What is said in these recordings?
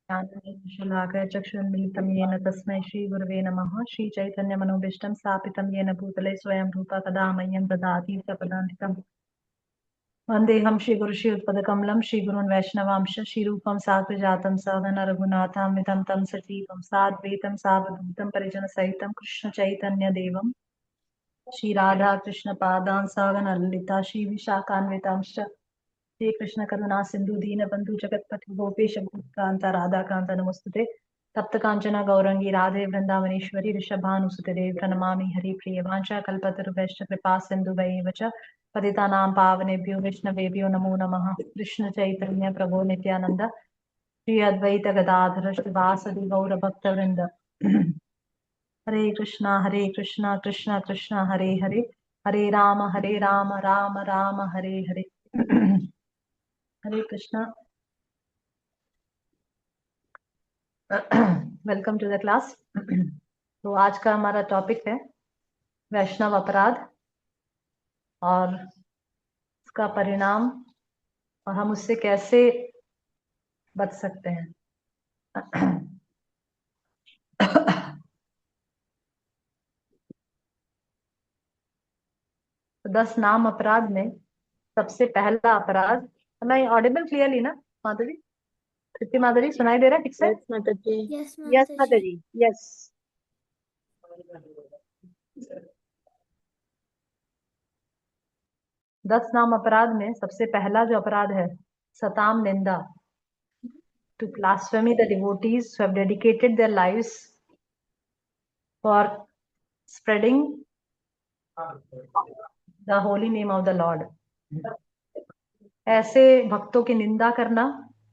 ज्ञानशलाकया चक्षुरुन्मीलितं येन तस्मै श्रीगुरवे नमः। श्रीचैतन्यमनोभीष्टं स्थापितं येन भूतले स्वयं रूपा कदा मह्यं ददाति सपदान्तिकम्। वन्देऽहं श्रीगुरुश्रीयुतपदकमलं श्रीगुरून् वैष्णवांश श्रीरूपं साग्रजातं सहगण रघुनाथान्वितं तं सजीवं साद्वैतं सावधूतं परिजनसहितं कृष्णचैतन्यदेवं श्रीराधा कृष्णपादान् सहगण ललिता श्रीविशाखान्वितांश्च हे कृष्ण करुणा सिंधु दीन बंधु जगतपति गोपेश कांता राधा कांता नमस्तुते तप्त कांचना गौरंगी राधे वृंदावनेश्वरी ऋषभानुसुते देव प्रणमामि हरि प्रिय वांछा कल्पतरुभ्यश्च कृपा सिन्धुभैव च पतितानां पावनेभ्यो वैष्णवेभ्यो नमो नमः। कृष्ण चैतन्य प्रभो नित्यानंद श्री अद्वैत गदाधर श्रीवासदि गौर भक्तवृंद Hare Krishna Krishna Krishna Hare Hare Hare Ram Ram Ram Hare Hare. Hare Krishna. Welcome to the class. तो आज का हमारा टॉपिक है वैष्णव अपराध और उसका परिणाम और हम उससे कैसे बच सकते हैं। तो 10 नाम अपराध में सबसे पहला अपराध, मैं ऑडिबल क्लियरली ना माधुरी? कृति माधुरी सुनाई दे रहा है ठीक से? यस माधुरी, यस। 10 नाम अपराध में सबसे पहला जो अपराध है सताम निंदा, to blaspheme the devotees who have dedicated their lives for spreading the holy name of the Lord. ऐसे भक्तों की निंदा करना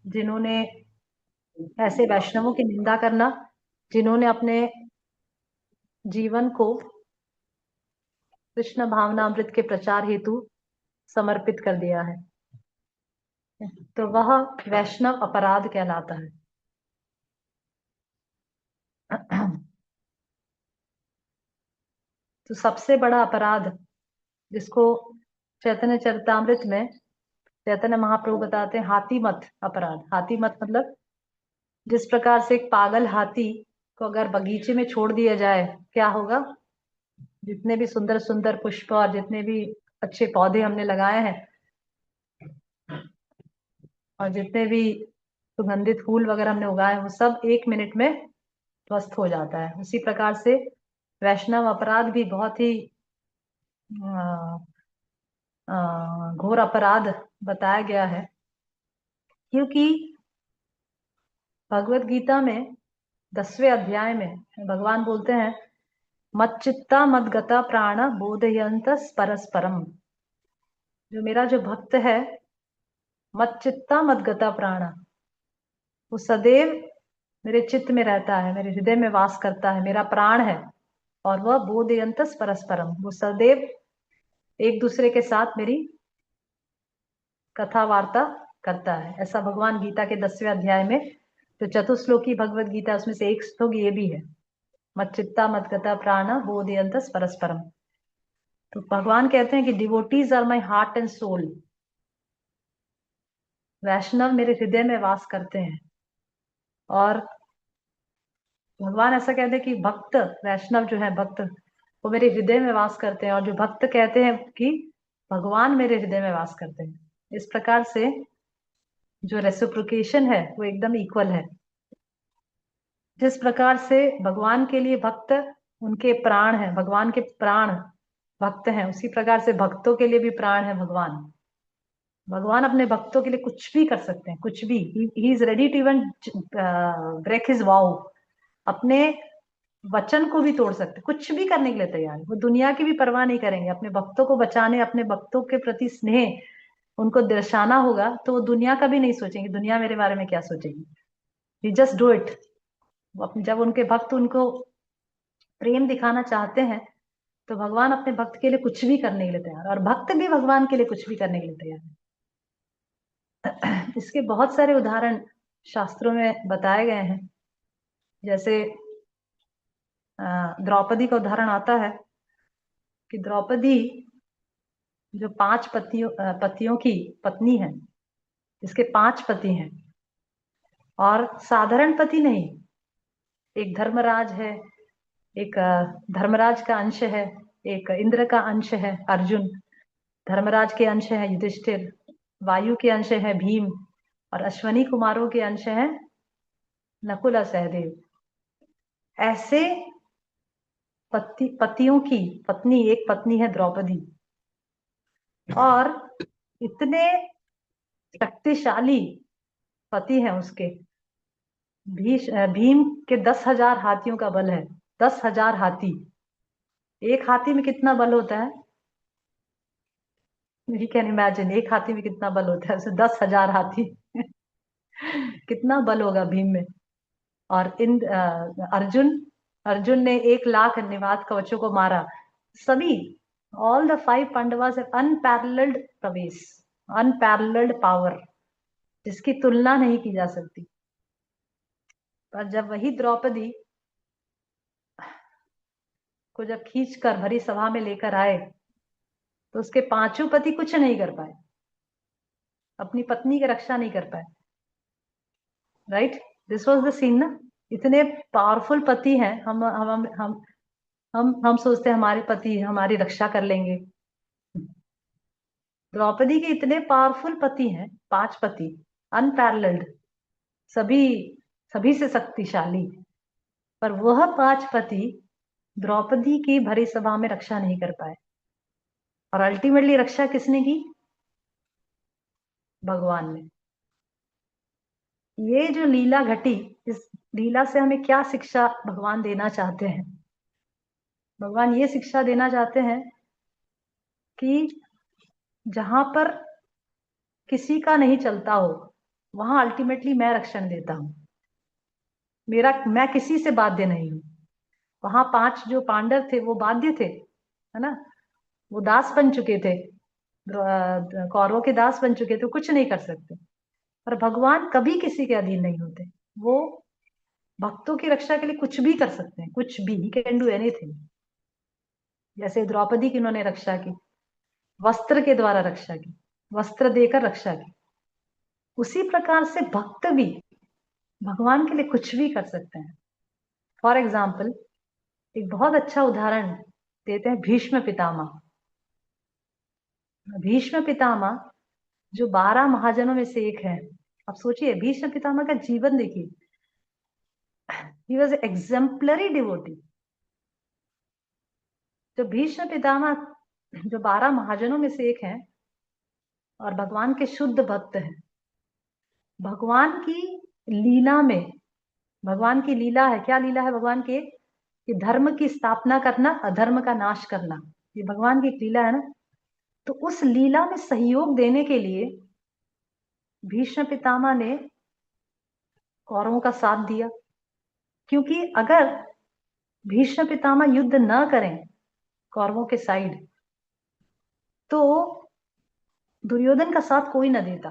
जिन्होंने, ऐसे वैष्णवों की निंदा करना जिन्होंने अपने जीवन को कृष्ण भावनामृत के प्रचार हेतु समर्पित कर दिया है, तो वह वैष्णव अपराध कहलाता है। तो सबसे बड़ा अपराध जिसको चैतन्य चरितामृत में चैतन्य महाप्रभु बताते हैं हाथी मत अपराध। हाथी मत मतलब जिस प्रकार से एक पागल हाथी को अगर बगीचे में छोड़ दिया जाए क्या होगा? जितने भी सुंदर सुंदर पुष्प और जितने भी अच्छे पौधे हमने लगाए हैं और जितने भी सुगंधित फूल वगैरह हमने उगाए वो सब 1 मिनट में ध्वस्त हो जाता है। उसी प्रकार से वैष्णव अपराध भी बहुत ही घोर अपराध बताया गया है, क्योंकि भगवत गीता में 10वें अध्याय में भगवान बोलते हैं मच्चित्ता मदगता प्राण बोधयंतस परस्परम। जो मेरा जो भक्त है मच्चित्ता मदगता प्राण, वो सदैव मेरे चित्त में रहता है, मेरे हृदय में वास करता है, मेरा प्राण है। और वह बोधयंतस परस्परम, वो सदैव एक दूसरे के साथ मेरी कथा वार्ता करता है। ऐसा भगवान गीता के 10वें अध्याय में जो चतुश्लोकी भगवत गीता उसमें से एक श्लोक ये भी है, मच्चित्ता मदगता प्राण बोधयंतस परस्परम। तो भगवान कहते हैं कि devotees are my heart and soul. Vaishnava मेरे हृदय में वास करते हैं। और भगवान ऐसा कहते हैं कि भक्त, वैष्णव जो है भक्त, वो मेरे हृदय में वास करते हैं। और जो भक्त कहते हैं कि भगवान मेरे हृदय में वास करते हैं। इस प्रकार से जो रेसिप्रोकेशन है वो एकदम इक्वल है। जिस प्रकार से भगवान के लिए भक्त उनके प्राण है, भगवान के प्राण भक्त हैं, उसी प्रकार से भक्तों के लिए भी प्राण है भगवान। भगवान अपने भक्तों के लिए कुछ भी कर सकते हैं, कुछ भी। He is ready to even break his vow. अपने वचन को भी तोड़ सकते, कुछ भी करने के लिए तैयार है। वो दुनिया की भी परवाह नहीं करेंगे। अपने भक्तों को बचाने, अपने भक्तों के प्रति स्नेह उनको दर्शाना होगा तो वो दुनिया का भी नहीं सोचेंगे, दुनिया मेरे बारे में क्या सोचेगी। You just do it. जब उनके भक्त उनको प्रेम दिखाना चाहते हैं तो भगवान अपने भक्त के लिए कुछ भी करने के लिए तैयार, और भक्त भी भगवान के लिए कुछ भी करने के लिए तैयार है। इसके बहुत सारे उदाहरण शास्त्रों में बताए गए हैं। जैसे द्रौपदी का उदाहरण आता है कि द्रौपदी जो 5 पतियों की पत्नी है, जिसके 5 पति हैं, और साधारण पति नहीं, एक धर्मराज है, एक धर्मराज का अंश है, एक इंद्र का अंश है अर्जुन, धर्मराज के अंश है युधिष्ठिर, वायु के अंश है भीम, और अश्वनी कुमारों के अंश है नकुल और सहदेव। ऐसे पतियों की पत्नी, एक पत्नी है द्रौपदी, और इतने शक्तिशाली पति हैं उसके। भीम के 10,000 हाथियों का बल है, 10,000 हाथी। एक हाथी में कितना बल होता है? यू कैन इमेजिन, एक हाथी में कितना बल होता है, उसे 10,000 हाथी कितना बल होगा भीम में। और इन अर्जुन अर्जुन ने 1,00,000 निवात कवचों को मारा। सभी, all the 5 Pandavas have unparalleled प्रवेश, अनपैरेलल्ड पावर, जिसकी तुलना नहीं की जा सकती। पर जब वही द्रौपदी को जब खींच कर भरी सभा में लेकर आए, तो उसके पांचों पति कुछ नहीं कर पाए, अपनी पत्नी की रक्षा नहीं कर पाए। Right, this was the scene ना। इतने पावरफुल पति हैं, हम सोचते हैं हमारे पति हमारी रक्षा कर लेंगे। द्रौपदी के इतने पावरफुल पति हैं, 5 पति, अनपैरेलल्ड, सभी सभी से शक्तिशाली, पर वह 5 पति द्रौपदी की भरी सभा में रक्षा नहीं कर पाए। और अल्टीमेटली रक्षा किसने की? भगवान ने। ये जो लीला घटी, इस लीला से हमें क्या शिक्षा भगवान देना चाहते हैं? भगवान ये शिक्षा देना चाहते हैं कि जहां पर किसी का नहीं चलता हो, वहां अल्टीमेटली मैं रक्षण देता हूं। मैं किसी से बाध्य नहीं हूं। वहां 5 जो पांडव थे वो बाध्य थे, है ना, वो दास बन चुके थे, कौरवों के दास बन चुके थे, कुछ नहीं कर सकते। पर भगवान कभी किसी के अधीन नहीं होते। वो भक्तों की रक्षा के लिए कुछ भी कर सकते हैं, कुछ भी, ही कैन डू एनीथिंग। जैसे द्रौपदी की उन्होंने रक्षा की, वस्त्र के द्वारा रक्षा की, वस्त्र देकर रक्षा की, उसी प्रकार से भक्त भी भगवान के लिए कुछ भी कर सकते हैं। फॉर एग्जाम्पल, एक बहुत अच्छा उदाहरण देते हैं भीष्म पितामह। भीष्म पितामह जो 12 महाजनों में से एक है। अब सोचिए, भीष्म पितामह का जीवन देखिए, ही वॉज एग्जाम्पलरी डिवोटी। जो भीष्म पितामह जो 12 महाजनों में से एक हैं और भगवान के शुद्ध भक्त हैं। भगवान की लीला में, भगवान की लीला है, क्या लीला है भगवान की? कि धर्म की स्थापना करना, अधर्म का नाश करना, ये भगवान की एक लीला है ना। तो उस लीला में सहयोग देने के लिए भीष्म पितामह ने कौरवों का साथ दिया। क्योंकि अगर भीष्म पितामह युद्ध न करें कौरवों के साइड, तो दुर्योधन का साथ कोई न देता।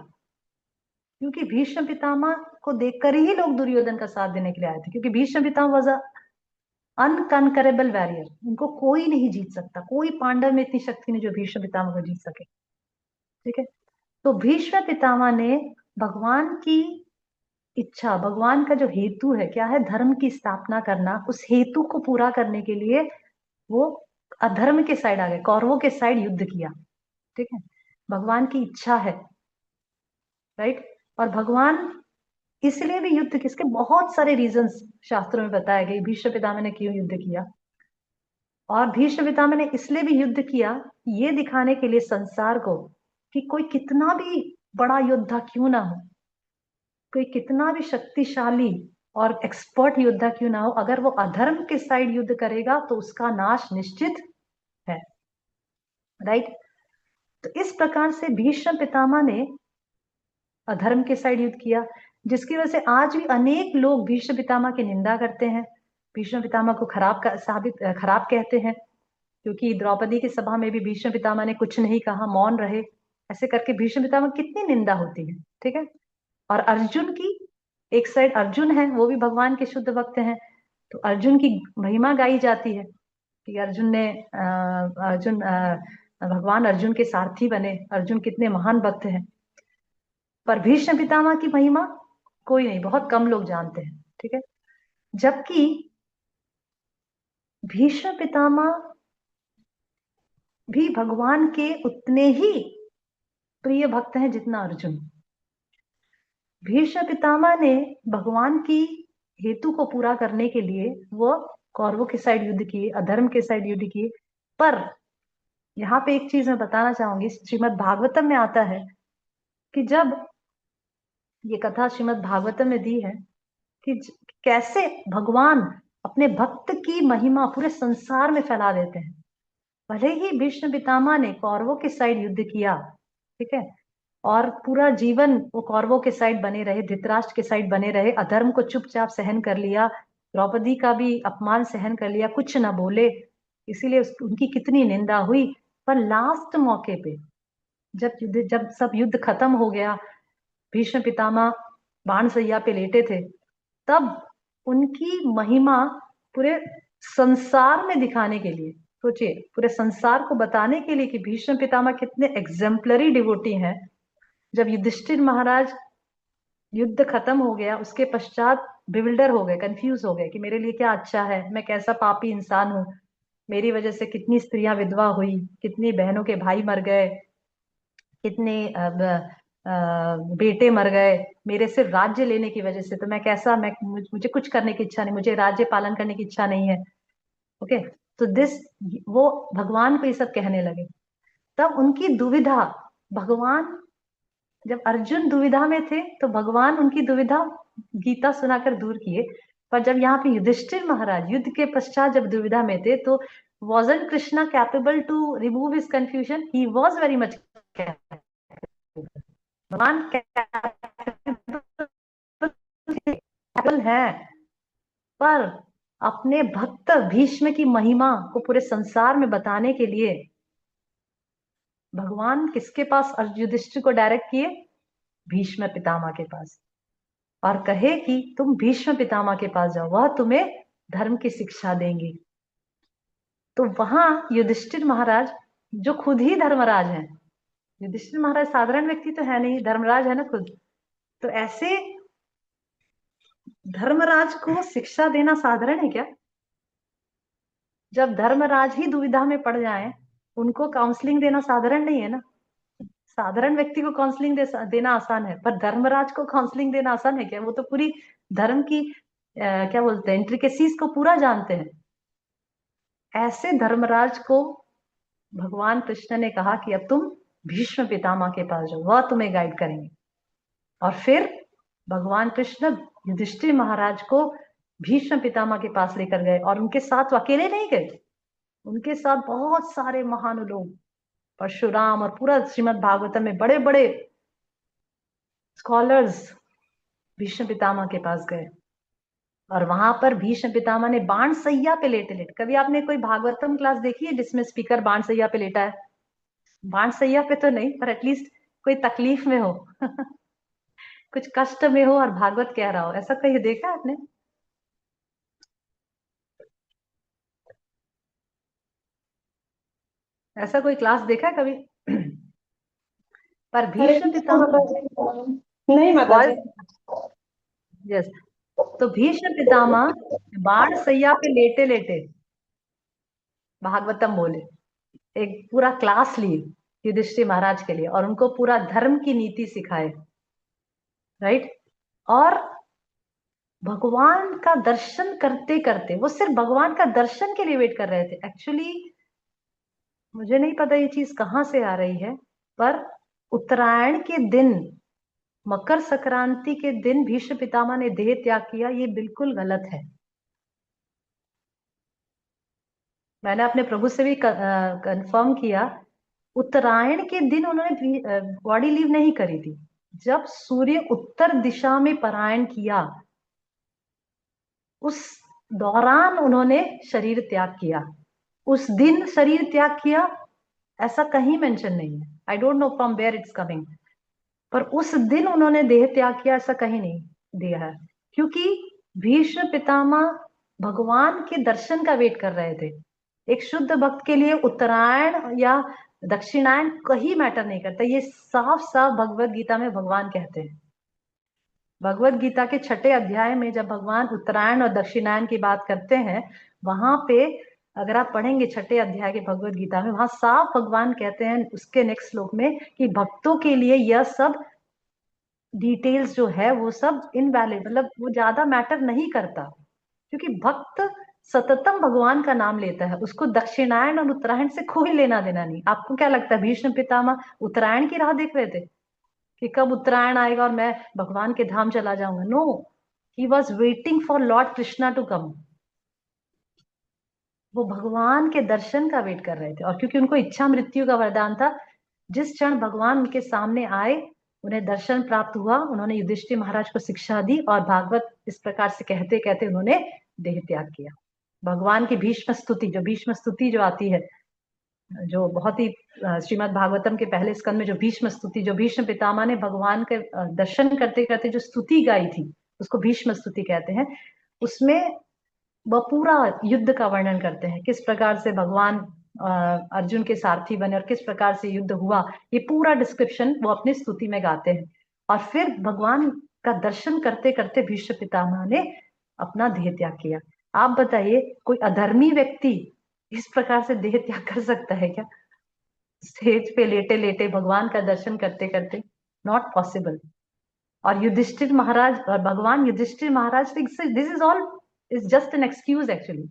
क्योंकि भीष्म पितामह को देखकर ही लोग दुर्योधन का साथ देने के लिए आए थे, क्योंकि भीष्म पितामह वॉज अनकनकरेबल वॉरियर। उनको कोई नहीं जीत सकता, कोई पांडव में इतनी शक्ति नहीं जो भीष्म पितामह को जीत सके। ठीक है, तो भीष्म पितामह ने भगवान की इच्छा, भगवान का जो हेतु है, क्या है? धर्म की स्थापना करना, उस हेतु को पूरा करने के लिए वो अधर्म के साइड आ गए, कौरवों के साइड युद्ध किया। ठीक है, भगवान की इच्छा है। राइट, और भगवान इसलिए भी युद्ध, किसके बहुत सारे रीजंस शास्त्रों में बताए गए भीष्म पितामह ने क्यों युद्ध किया। और भीष्म पितामह ने इसलिए भी युद्ध किया, ये दिखाने के लिए संसार को कि कोई कितना भी बड़ा योद्धा क्यों ना हो, कोई कितना भी शक्तिशाली और एक्सपर्ट योद्धा क्यों ना हो, अगर वो अधर्म के साइड युद्ध करेगा तो उसका नाश निश्चित है। राइट, तो इस प्रकार से भीष्म पितामह ने अधर्म के साइड युद्ध किया, जिसकी वजह से आज भी अनेक लोग भीष्म पितामह की निंदा करते हैं, भीष्म पितामह को खराब कहते हैं। क्योंकि द्रौपदी की सभा में भी भीष्म पितामह ने कुछ नहीं कहा, मौन रहे, ऐसे करके भीष्म पितामह कितनी निंदा होती है। ठीक है, और अर्जुन की एक साइड, अर्जुन है वो भी भगवान के शुद्ध भक्त हैं, तो अर्जुन की महिमा गाई जाती है कि भगवान अर्जुन के सारथी बने, अर्जुन कितने महान भक्त हैं। पर भीष्म पितामह की महिमा कोई नहीं, बहुत कम लोग जानते हैं, ठीक है। जबकि भीष्म पितामह भी भगवान के उतने ही प्रिय भक्त हैं जितना अर्जुन। भीष्म पितामह ने भगवान की हेतु को पूरा करने के लिए वो कौरवों के साइड युद्ध किए, अधर्म के साइड युद्ध किए। पर यहाँ पे एक चीज मैं बताना चाहूंगी, श्रीमद् भागवतम में आता है कि जब ये कथा श्रीमद् भागवतम में दी है कि कैसे भगवान अपने भक्त की महिमा पूरे संसार में फैला देते हैं। भले ही भीष्म पितामह ने कौरवों के साइड युद्ध किया, ठीक है, और पूरा जीवन वो कौरवों के साइड बने रहे, धृतराष्ट्र के साइड बने रहे, अधर्म को चुपचाप सहन कर लिया, द्रौपदी का भी अपमान सहन कर लिया, कुछ न बोले, इसीलिए उनकी कितनी निंदा हुई। पर लास्ट मौके पे जब सब युद्ध खत्म हो गया, भीष्म पितामह बाणशैया पे लेटे थे, तब उनकी महिमा पूरे संसार में दिखाने के लिए, सोचिए, पूरे संसार को बताने के लिए कि भीष्म पितामह कितने एग्जेम्पलरी डिवोटी हैं। जब युधिष्ठिर महाराज युद्ध खत्म हो गया, उसके पश्चात बिविल्डर हो गए, कंफ्यूज हो गए कि मेरे लिए क्या अच्छा है, मैं कैसा पापी इंसान हूँ, मेरी वजह से कितनी स्त्रियां विधवा हुई, कितनी बहनों के भाई मर गए, कितने बेटे मर गए मेरे सिर्फ राज्य लेने की वजह से, तो मैं कैसा, मैं मुझे कुछ करने की इच्छा नहीं, मुझे राज्य पालन करने की इच्छा नहीं है। ओके, तो दिस, वो भगवान को ये सब कहने लगे। तब उनकी दुविधा, भगवान, जब अर्जुन दुविधा में थे तो भगवान उनकी दुविधा गीता सुनाकर दूर किए। पर जब यहाँ पे युधिष्ठिर महाराज युद्ध के पश्चात जब दुविधा में थे, तो wasn't Krishna capable to remove his confusion? He was very much, भगवान कैपेबल है। पर अपने भक्त भीष्म की महिमा को पूरे संसार में बताने के लिए भगवान किसके पास युधिष्ठिर को डायरेक्ट किए? भीष्म पितामह के पास, और कहे कि तुम भीष्म पितामह के पास जाओ, वह तुम्हें धर्म की शिक्षा देंगे। तो वहां युधिष्ठिर महाराज, जो खुद ही धर्मराज हैं, युधिष्ठिर महाराज साधारण व्यक्ति तो है नहीं, धर्मराज है ना खुद, तो ऐसे धर्मराज को शिक्षा देना साधारण है क्या? जब धर्मराज ही दुविधा में पड़ जाए, उनको काउंसलिंग देना साधारण नहीं है ना। साधारण व्यक्ति को काउंसलिंग देना आसान है, पर धर्मराज को काउंसलिंग देना आसान है क्या? वो तो पूरी धर्म की क्या बोलते हैं, इंट्रिकेसीज को पूरा जानते हैं। ऐसे धर्मराज को भगवान कृष्ण ने कहा कि अब तुम भीष्म पितामह के पास जाओ, वह तुम्हें गाइड करेंगे। और फिर भगवान कृष्ण युधिष्ठिर महाराज को भीष्म पितामह के पास लेकर गए, और उनके साथ वो अकेले नहीं गए, उनके साथ बहुत सारे महान लोग, परशुराम, और पूरा श्रीमद् भागवतम में बड़े बड़े स्कॉलर्स भीष्म पितामह के पास गए। और वहां पर भीष्म पितामह ने बाण सैया पे लेटे लेटे, कभी आपने कोई भागवतम क्लास देखी है जिसमें स्पीकर बाण सैया पे लेटा है? बाण सैया पे तो नहीं, पर एटलीस्ट कोई तकलीफ में हो कुछ कष्ट में हो और भागवत कह रहा हो, ऐसा कहीं देखा है आपने? ऐसा कोई क्लास देखा है कभी? पर हरे भीष्म कृष्ण माता पितामह, जी। नहीं माता जी। वॉइस, यस, तो भीष्म पितामह बाण सैया पे लेटे लेटे भागवतम बोले, एक पूरा क्लास लिए युधिष्ठिर महाराज के लिए, और उनको पूरा धर्म की नीति सिखाए, राइट। और भगवान का दर्शन करते करते, वो सिर्फ भगवान का दर्शन के लिए वेट कर रहे थे। एक्चुअली मुझे नहीं पता ये चीज कहाँ से आ रही है, पर उत्तरायण के दिन, मकर संक्रांति के दिन भीष्म पितामह ने देह त्याग किया, ये बिल्कुल गलत है। मैंने अपने प्रभु से भी कंफर्म किया, उत्तरायण के दिन उन्होंने बॉडी लीव नहीं करी थी। जब सूर्य उत्तर दिशा में परायण किया, उस दौरान उन्होंने शरीर त्याग किया, उस दिन शरीर त्याग किया, ऐसा कहीं मेंशन नहीं है। I don't know from where it's coming, पर उस दिन उन्होंने देह त्याग किया ऐसा कहीं नहीं दिया है। क्योंकि भीष्म पितामह भगवान के दर्शन का वेट कर रहे थे। एक शुद्ध भक्त के लिए उत्तरायण या दक्षिणायन कहीं मैटर नहीं करता, ये साफ साफ भगवत गीता में भगवान कहते हैं। भगवत गीता के 6ठे अध्याय में जब भगवान उत्तरायण और दक्षिणायन की बात करते हैं, वहां पे अगर आप पढ़ेंगे 6ठे अध्याय के भगवत गीता में, वहां साफ भगवान कहते हैं उसके नेक्स्ट श्लोक में कि भक्तों के लिए यह सब डिटेल्स जो है वो सब इनवैलिड, मतलब वो ज्यादा मैटर नहीं करता, क्योंकि भक्त सततम भगवान का नाम लेता है, उसको दक्षिणायन और उत्तरायण से कोई लेना देना नहीं। आपको क्या लगता है भीष्म पितामह उत्तरायण की राह देख रहे थे कि कब उत्तरायण आएगा और मैं भगवान के धाम चला जाऊंगा? No, he was waiting for lord Krishna to come. वो भगवान के दर्शन का वेट कर रहे थे, और क्योंकि उनको इच्छा मृत्यु का वरदान था, जिस क्षण भगवान उनके सामने आए, उन्हें दर्शन प्राप्त हुआ, उन्होंने युधिष्ठिर महाराज को शिक्षा दी, और भागवत इस प्रकार से कहते कहते उन्होंने देह त्याग किया। भगवान की भीष्म स्तुति जो आती है, जो बहुत ही श्रीमद् भागवतम के पहले स्कंद में जो भीष्म स्तुति, जो भीष्म पितामह ने भगवान के दर्शन करते करते जो स्तुति गाई थी, उसको भीष्म स्तुति कहते हैं। उसमें वह पूरा युद्ध का वर्णन करते हैं, किस प्रकार से भगवान अर्जुन के सारथी बने और किस प्रकार से युद्ध हुआ, ये पूरा डिस्क्रिप्शन वो अपनी स्तुति में गाते हैं। और फिर भगवान का दर्शन करते करते भीष्म पितामह ने अपना देह त्याग किया। आप बताइए, कोई अधर्मी व्यक्ति इस प्रकार से देह त्याग कर सकता है क्या? स्टेज पे लेटे लेटे भगवान का दर्शन करते करते, नॉट पॉसिबल। और युधिष्ठिर महाराज और भगवान Yudhishthira Maharaj, this is all is just an excuse actually.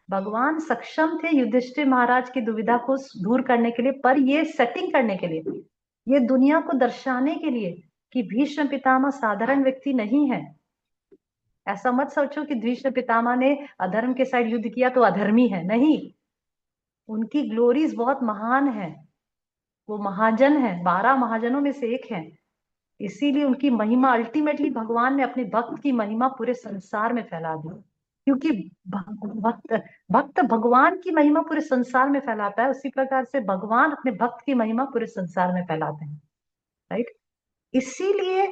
भगवान सक्षम थे युधिष्ठिर महाराज की दुविधा को दूर करने के लिए, पर ये सेटिंग करने के लिए, ये दुनिया को दर्शाने के लिए कि भीष्म पितामह साधारण व्यक्ति नहीं है। ऐसा मत सोचो कि भीष्म पितामह ने अधर्म के साइड युद्ध किया तो अधर्मी है, नहीं। उनकी ग्लोरीज बहुत महान है, वो महाजन है, 12 महाजनों में से एक है। इसीलिए उनकी महिमा, अल्टीमेटली भगवान ने अपने भक्त की महिमा पूरे संसार में फैला दी, क्योंकि भक्त भक्त भगवान की महिमा पूरे संसार में फैलाता है, उसी प्रकार से भगवान अपने भक्त की महिमा पूरे संसार में फैलाते हैं, राइट। इसीलिए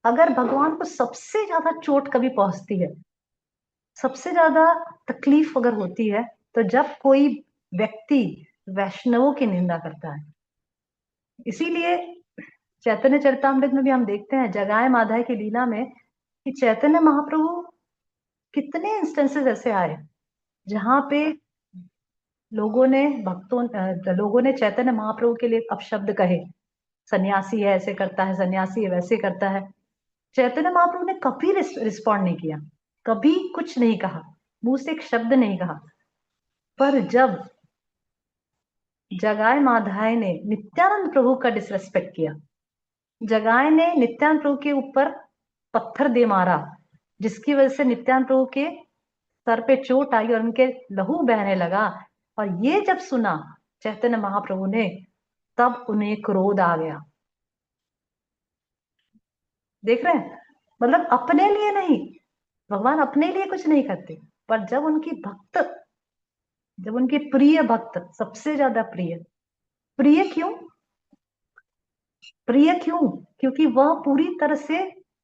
अगर भगवान को सबसे ज्यादा चोट कभी पहुंचती है, सबसे ज्यादा तकलीफ अगर होती है, तो जब कोई व्यक्ति वैष्णवों की निंदा करता है। इसीलिए चैतन्य चरितामृत में भी हम देखते हैं जगाए माधव की लीला में कि चैतन्य महाप्रभु, कितने इंस्टेंसेस ऐसे आए जहां पे लोगों ने चैतन्य महाप्रभु के लिए अपशब्द कहे, सन्यासी है ऐसे करता है, सन्यासी है वैसे करता है। चैतन्य महाप्रभु ने कभी रिस्पॉन्ड नहीं किया, कभी कुछ नहीं कहा, मुंह से एक शब्द नहीं कहा। पर जब जगाए माधाय ने नित्यानंद प्रभु का डिसरेस्पेक्ट किया, जगाए ने नित्यानंद प्रभु के ऊपर पत्थर दे मारा, जिसकी वजह से नित्यानंद प्रभु के सर पे चोट आई और उनके लहू बहने लगा, और ये जब सुना चैतन्य महाप्रभु ने, तब उन्हें क्रोध आ गया। देख रहे हैं, मतलब अपने लिए नहीं, भगवान अपने लिए कुछ नहीं करते, पर जब उनके प्रिय भक्त, सबसे ज्यादा प्रिय, प्रिय क्यों? प्रिय क्यों? क्योंकि वह पूरी तरह से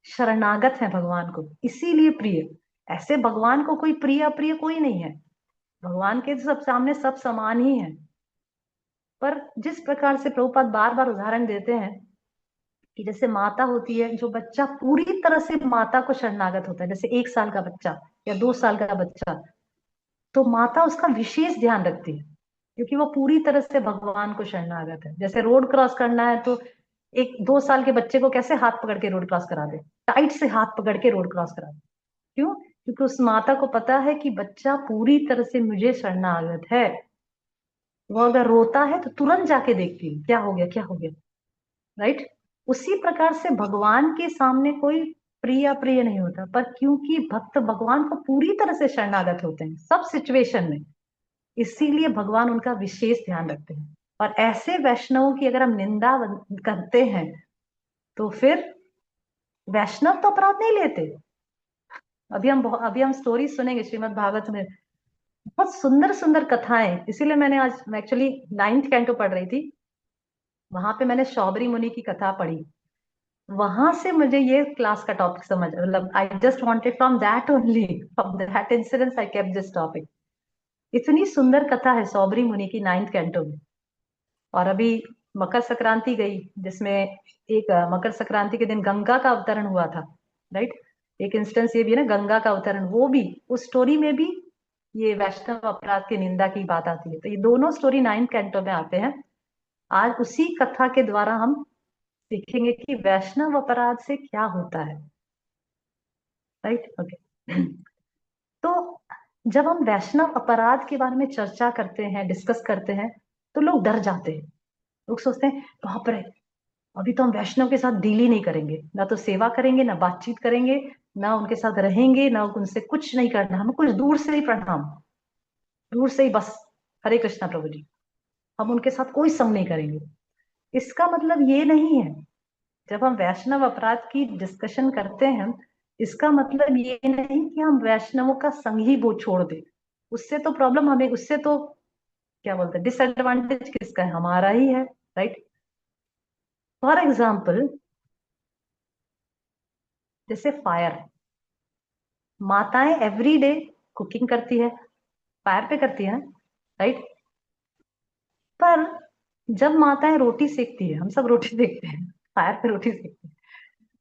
शरणागत है भगवान को, इसीलिए प्रिय। ऐसे भगवान को कोई प्रिय अप्रिय कोई नहीं है, भगवान के सब सामने सब समान ही है। पर जिस प्रकार से प्रभुपाद बार बार उदाहरण देते हैं कि जैसे माता होती है, जो बच्चा पूरी तरह से माता को शरणागत होता है, जैसे 1 साल का बच्चा या 2 साल का बच्चा, तो माता उसका विशेष ध्यान रखती है, क्योंकि वो पूरी तरह से भगवान को शरणागत है। जैसे रोड क्रॉस करना है तो एक 2 साल के बच्चे को कैसे हाथ पकड़ के रोड क्रॉस करा दे, टाइट से हाथ पकड़ के रोड क्रॉस करा दे। क्यों? क्योंकि उस माता को पता है कि बच्चा पूरी तरह से मुझे शरणागत है। वो अगर रोता है तो तुरंत जाके देखती है क्या हो गया, क्या हो गया, राइट। उसी प्रकार से भगवान के सामने कोई प्रिय अप्रिय नहीं होता, पर क्योंकि भक्त भगवान को पूरी तरह से शरणागत होते हैं सब सिचुएशन में, इसीलिए भगवान उनका विशेष ध्यान रखते हैं। और ऐसे वैष्णवों की अगर हम निंदा करते हैं, तो फिर वैष्णव तो अपराध नहीं लेते। अभी हम स्टोरी सुनेंगे श्रीमद् भागवत में, बहुत सुंदर सुंदर कथाएं। इसीलिए मैंने आज, मैं एक्चुअली 9th कैंटो पढ़ रही थी, वहां पे मैंने शौबरी मुनि की कथा पढ़ी, वहां से मुझे ये क्लास का टॉपिक समझ, मतलब I just wanted from that only, from that incidence I kept this topic. इतनी सुंदर कथा है शौबरी मुनि की 9th कैंटो में। और अभी मकर संक्रांति गई, जिसमें एक मकर संक्रांति के दिन गंगा का अवतरण हुआ था, राइट। एक इंस्टेंस ये भी है ना, गंगा का अवतरण, वो भी उस स्टोरी में भी ये वैष्णव अपराध की निंदा की बात आती है। तो ये दोनों स्टोरी 9 कैंटो में आते हैं। आज उसी कथा के द्वारा हम सीखेंगे कि वैष्णव अपराध से क्या होता है, राइट। ओके। तो जब हम वैष्णव अपराध के बारे में चर्चा करते हैं, डिस्कस करते हैं, तो लोग डर जाते हैं। लोग सोचते हैं बाप रे, अभी तो हम वैष्णव के साथ डील ही नहीं करेंगे, ना तो सेवा करेंगे, ना बातचीत करेंगे, ना उनके साथ रहेंगे, ना उनसे कुछ नहीं करना, हमें कुछ दूर से ही प्रणाम, दूर से ही बस हरे कृष्णा प्रभु जी, हम उनके साथ कोई संग नहीं करेंगे। इसका मतलब ये नहीं है, जब हम वैष्णव अपराध की डिस्कशन करते हैं, इसका मतलब ये नहीं कि हम वैष्णवों का संग ही वो छोड़ दे। उससे तो प्रॉब्लम हमें, उससे तो क्या बोलते हैं, डिसएडवांटेज किसका है, हमारा ही है, राइट। फॉर एग्जाम्पल, जैसे फायर, माताएं एवरी डे कुकिंग करती है, फायर पे करती है, राइट। पर जब माताएं रोटी सेकती है, हम सब रोटी सेकते हैं, फायर पे रोटी सेकते हैं,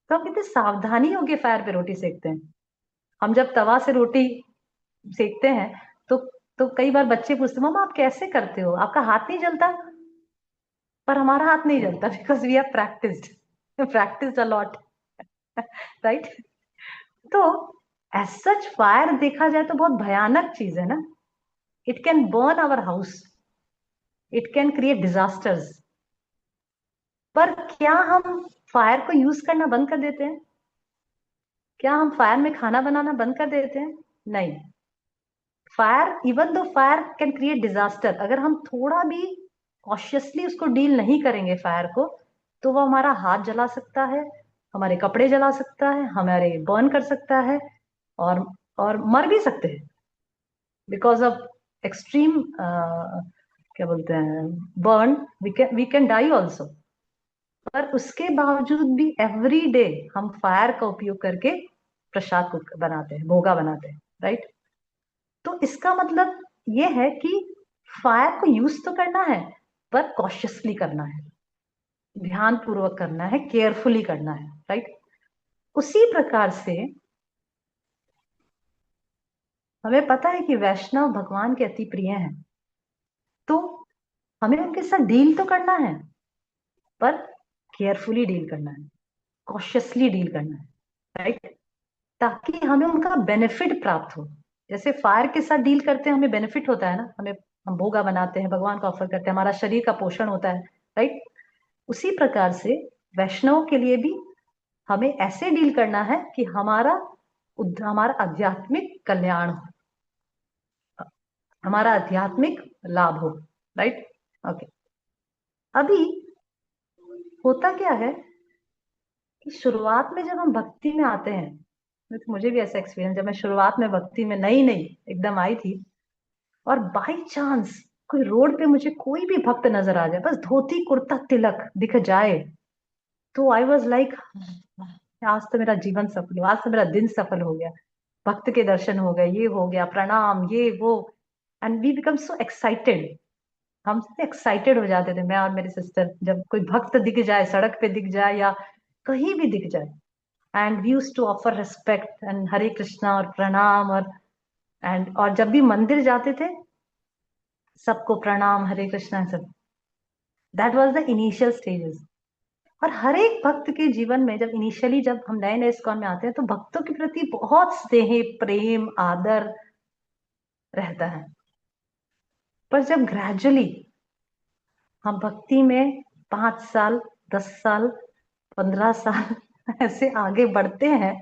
तो हम कितने सावधानी होके फायर पे रोटी सेकते हैं। हम जब तवा से रोटी सेकते हैं, तो तो कई बार बच्चे पूछते हैं, मम्मा आप कैसे करते हो, आपका हाथ नहीं जलता? पर हमारा हाथ नहीं जलता, because we have practised, practised a lot, right. तो एज सच फायर देखा जाए तो बहुत भयानक चीज है ना। It can burn our house, it can create disasters. पर क्या हम फायर को यूज करना बंद कर देते हैं? क्या हम फायर में खाना बनाना बंद कर देते हैं? नहीं। Fire, even though fire can create disaster, अगर हम थोड़ा भी कॉशियसली उसको डील नहीं करेंगे फायर को, तो वो हमारा हाथ जला सकता है, हमारे कपड़े जला सकता है, हमारे बर्न कर सकता है, और और मर भी सकते हैं बिकॉज ऑफ एक्सट्रीम, क्या बोलते हैं, burn, we can die also. पर उसके बावजूद भी एवरी डे हम फायर का उपयोग करके प्रसाद को बनाते हैं, भोगा बनाते हैं, राइट। तो इसका मतलब ये है कि फायर को यूज तो करना है, पर कॉशियसली करना है, ध्यान पूर्वक करना है, केयरफुली करना है, राइट। उसी प्रकार से हमें पता है कि वैष्णव भगवान के अति प्रिय हैं, तो हमें उनके साथ डील तो करना है, पर केयरफुली डील करना है, कॉशियसली डील करना है, राइट, ताकि हमें उनका बेनिफिट प्राप्त हो। जैसे फायर के साथ डील करते हैं, हमें बेनिफिट होता है ना, हमें, हम भोगा बनाते हैं, भगवान को ऑफर करते हैं, हमारा शरीर का पोषण होता है, राइट। उसी प्रकार से वैष्णव के लिए भी हमें ऐसे डील करना है कि हमारा आध्यात्मिक कल्याण हो, हमारा आध्यात्मिक लाभ हो, राइट। ओके। अभी होता क्या है कि शुरुआत में जब हम भक्ति में आते हैं, तो मुझे भी ऐसा एक्सपीरियंस, जब मैं शुरुआत में भक्ति में नई नई एकदम आई थी, और बाई चांस कोई रोड पे मुझे कोई भी भक्त नजर आ जाए, बस धोती कुर्ता तिलक दिख जाए, तो आई वॉज लाइक, आज तो मेरा जीवन सफल हुआ, आज तो मेरा दिन सफल हो गया, भक्त के दर्शन हो गए, ये हो गया, प्रणाम, ये वो। And we become so excited, हम एक्साइटेड हो जाते थे, मैं और मेरी सिस्टर, जब कोई भक्त दिख जाए, सड़क पे दिख जाए या कहीं भी दिख जाए, and we used to offer respect and Hare Krishna और प्रणाम, और जब भी मंदिर जाते थे, सबको प्रणाम, हरे कृष्णा, सब। That was the initial stages. और हर एक भक्त के जीवन में, जब इनिशियली, जब हम नए नए इस्कॉन में आते हैं, तो भक्तों के प्रति बहुत स्नेह, प्रेम, आदर रहता है। पर जब ग्रेजुअली हम भक्ति में 5 साल, 10 साल, 15 साल ऐसे आगे बढ़ते हैं,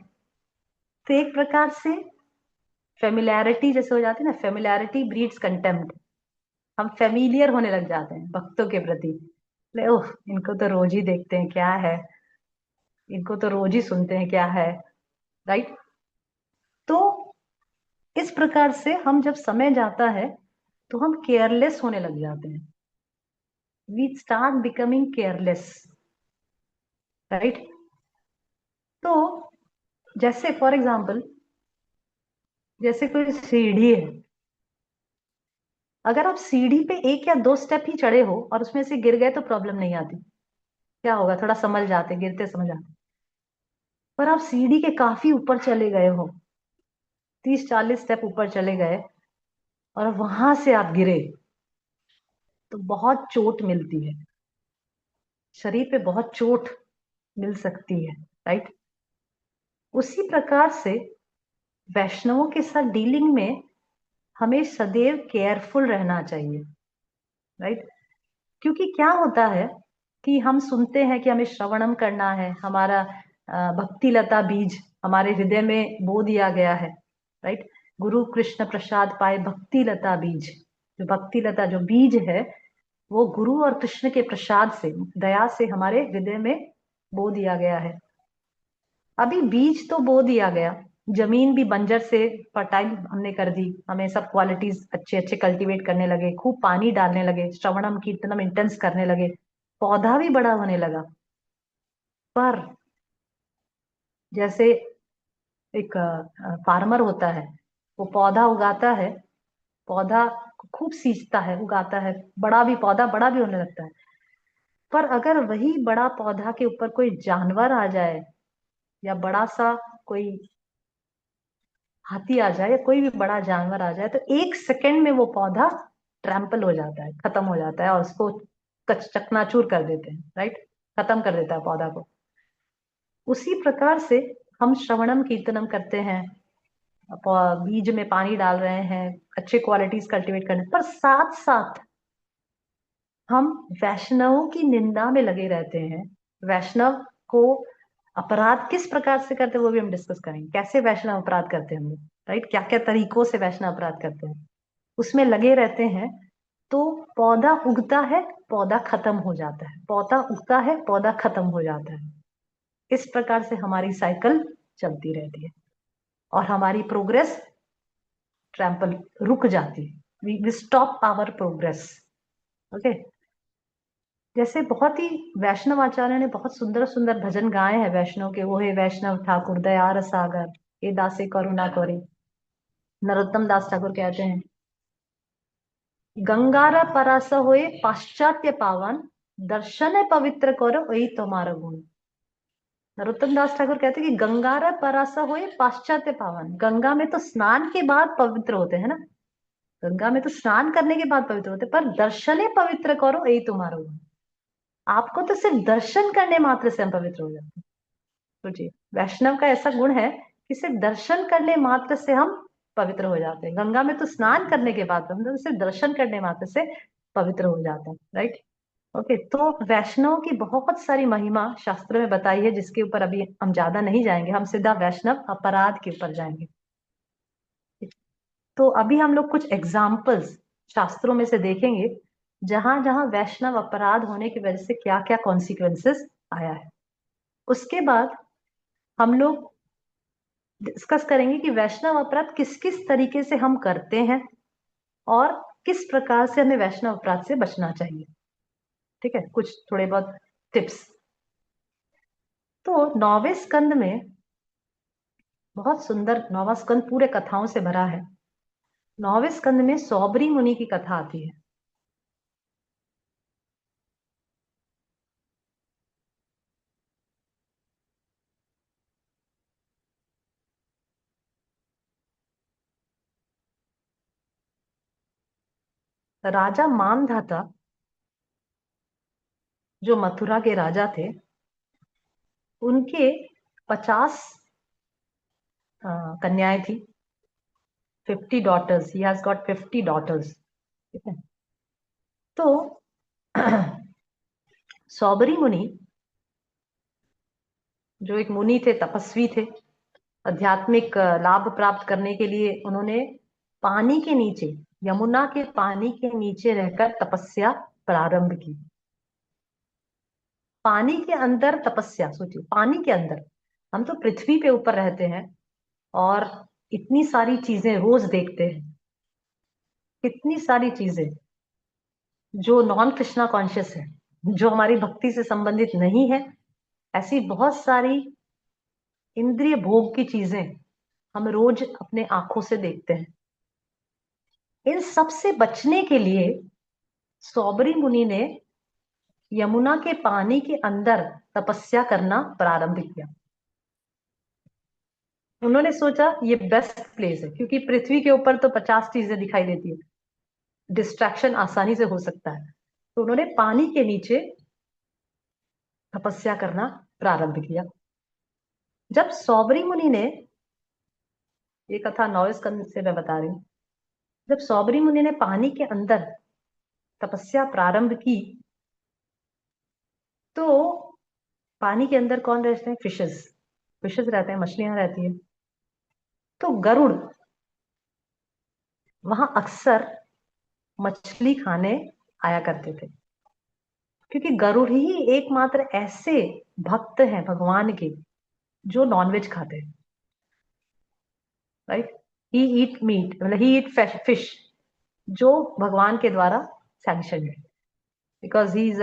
तो एक प्रकार से फेमिलियरिटी जैसे हो जाती है ना, फेमिलियरिटी ब्रीड्स कंटेम्प्ट, हम फेमिलियर होने लग जाते हैं भक्तों के प्रति। ओह, इनको तो रोज ही देखते हैं, क्या है, इनको तो रोज ही सुनते हैं, क्या है, राइट। तो इस प्रकार से हम, जब समय जाता है, तो हम केयरलेस होने लग जाते हैं, we start becoming careless, right. तो जैसे फॉर एग्जाम्पल, जैसे कोई सीढ़ी है, अगर आप सीढ़ी पे 1 या 2 स्टेप ही चढ़े हो और उसमें से गिर गए तो प्रॉब्लम नहीं आती, क्या होगा, थोड़ा समझ जाते, गिरते समझ आते। पर आप सीढ़ी के काफी ऊपर चले गए हो, 30-40 स्टेप ऊपर चले गए और वहां से आप गिरे, तो बहुत चोट मिलती है, शरीर पे बहुत चोट मिल सकती है, राइट। उसी प्रकार से वैष्णवों के साथ डीलिंग में हमें सदैव केयरफुल रहना चाहिए, राइट। क्योंकि क्या होता है कि हम सुनते हैं कि हमें श्रवणम करना है, हमारा भक्ति लता बीज हमारे हृदय में बो दिया गया है, राइट। गुरु कृष्ण प्रसाद पाए भक्ति लता बीज, जो भक्ति लता जो बीज है वो गुरु और कृष्ण के प्रसाद से, दया से हमारे हृदय में बो दिया गया है। अभी बीज तो बो दिया गया, जमीन भी बंजर से फर्टाइल हमने कर दी, हमें सब क्वालिटीज अच्छे अच्छे कल्टीवेट करने लगे, खूब पानी डालने लगे, श्रवणम कीर्तनम इंटेंस करने लगे, पौधा भी बड़ा होने लगा। पर जैसे एक फार्मर होता है, वो पौधा उगाता है, पौधा खूब सींचता है, उगाता है, बड़ा भी पौधा बड़ा भी होने लगता है। पर अगर वही बड़ा पौधा के ऊपर कोई जानवर आ जाए या बड़ा सा कोई हाथी आ जाए या कोई भी बड़ा जानवर आ जाए, तो 1 सेकंड में वो पौधा ट्रैम्पल हो जाता है, खत्म हो जाता है, और उसको चकनाचूर कर देते हैं, राइट, खत्म कर देता है पौधा को। उसी प्रकार से हम श्रवणम कीर्तनम करते हैं, बीज में पानी डाल रहे हैं, अच्छे क्वालिटीज कल्टीवेट करने, पर साथ साथ हम वैष्णवों की निंदा में लगे रहते हैं। वैष्णव को अपराध किस प्रकार से करते हैं वो भी हम डिस्कस करेंगे, कैसे वैष्णव अपराध करते हैं हम लोग, राइट, क्या क्या तरीकों से वैष्णव अपराध करते हैं, उसमें लगे रहते हैं। तो पौधा उगता है, पौधा खत्म हो जाता है, पौधा उगता है, पौधा खत्म हो जाता है। इस प्रकार से हमारी साइकिल चलती रहती है और हमारी प्रोग्रेस ट्रैम्पल रुक जाती है, we stop our progress. Okay. जैसे बहुत ही वैष्णव आचार्य ने बहुत सुंदर सुंदर भजन गाए हैं वैष्णव के, वो है वैष्णव ठाकुर दयार सागर, ये दासे करुणा करे। नरोत्तम दास ठाकुर कहते हैं, गंगारा परास होए पाश्चात्य पावन, दर्शन पवित्र करो वही तुम्हारा गुण। नरोत्तम दास ठाकुर कहते हैं कि गंगारा परास होए पाश्चात्य पावन, गंगा में तो स्नान के बाद पवित्र होते हैं ना, गंगा में तो स्नान करने के बाद पवित्र होते, पर दर्शने पवित्र करो यही तुम्हारा गुण। आपको तो सिर्फ दर्शन करने मात्र से हम पवित्र हो जाते हैं। सोचिए, वैष्णव का ऐसा गुण है कि सिर्फ दर्शन करने मात्र से हम पवित्र हो जाते हैं। गंगा में तो स्नान करने के बाद हम तो सिर्फ दर्शन करने मात्र से पवित्र हो जाते हैं, राइट। ओके, तो वैष्णव की बहुत सारी महिमा शास्त्र में बताई है, जिसके ऊपर अभी हम ज्यादा नहीं जाएंगे, हम सीधा वैष्णव अपराध के ऊपर जाएंगे। तो अभी हम लोग कुछ एग्जाम्पल्स शास्त्रों में से देखेंगे, जहां जहां वैष्णव अपराध होने की वजह से क्या क्या कॉन्सिक्वेंसेस आया है। उसके बाद हम लोग डिस्कस करेंगे कि वैष्णव अपराध किस किस तरीके से हम करते हैं और किस प्रकार से हमें वैष्णव अपराध से बचना चाहिए। ठीक है, कुछ थोड़े बहुत टिप्स। तो 9वें स्कंद में बहुत सुंदर, 9वां स्कंद पूरे कथाओं से भरा है। 9वें स्कंद में सौबरी मुनि की कथा आती है। राजा मानधाता, जो मथुरा के राजा थे, उनके 50 कन्याएं थी, 50 daughters, he has got 50 daughters. ठीक है। तो सौबरी मुनि, जो एक मुनि थे, तपस्वी थे, आध्यात्मिक लाभ प्राप्त करने के लिए उन्होंने पानी के नीचे, यमुना के पानी के नीचे रहकर तपस्या प्रारंभ की। पानी के अंदर तपस्या, सोचिए, पानी के अंदर। हम तो पृथ्वी पे ऊपर रहते हैं और इतनी सारी चीजें रोज देखते हैं, कितनी सारी चीजें जो नॉन कृष्णा कॉन्शियस है, जो हमारी भक्ति से संबंधित नहीं है, ऐसी बहुत सारी इंद्रिय भोग की चीजें हम रोज अपने आंखों से देखते हैं। इन सब से बचने के लिए सौबरी मुनि ने यमुना के पानी के अंदर तपस्या करना प्रारंभ किया। उन्होंने सोचा ये बेस्ट प्लेस है, क्योंकि पृथ्वी के ऊपर तो 50 चीजें दिखाई देती है, डिस्ट्रैक्शन आसानी से हो सकता है। तो उन्होंने पानी के नीचे तपस्या करना प्रारंभ किया। जब सौबरी मुनि ने, ये कथा 9वें स्कंद से मैं बता रही हूँ, जब सौबरी मुनि ने पानी के अंदर तपस्या प्रारंभ की, तो पानी के अंदर कौन रहते हैं? फिशेस। फिशेस रहते हैं, मछलियां रहती है। तो गरुड़ वहां अक्सर मछली खाने आया करते थे, क्योंकि गरुड़ ही एकमात्र ऐसे भक्त हैं भगवान के जो नॉनवेज खाते हैं। राइट, ही ईट मीट, मतलब ही ईट फिश, जो भगवान के द्वारा सैंक्शन है, because he is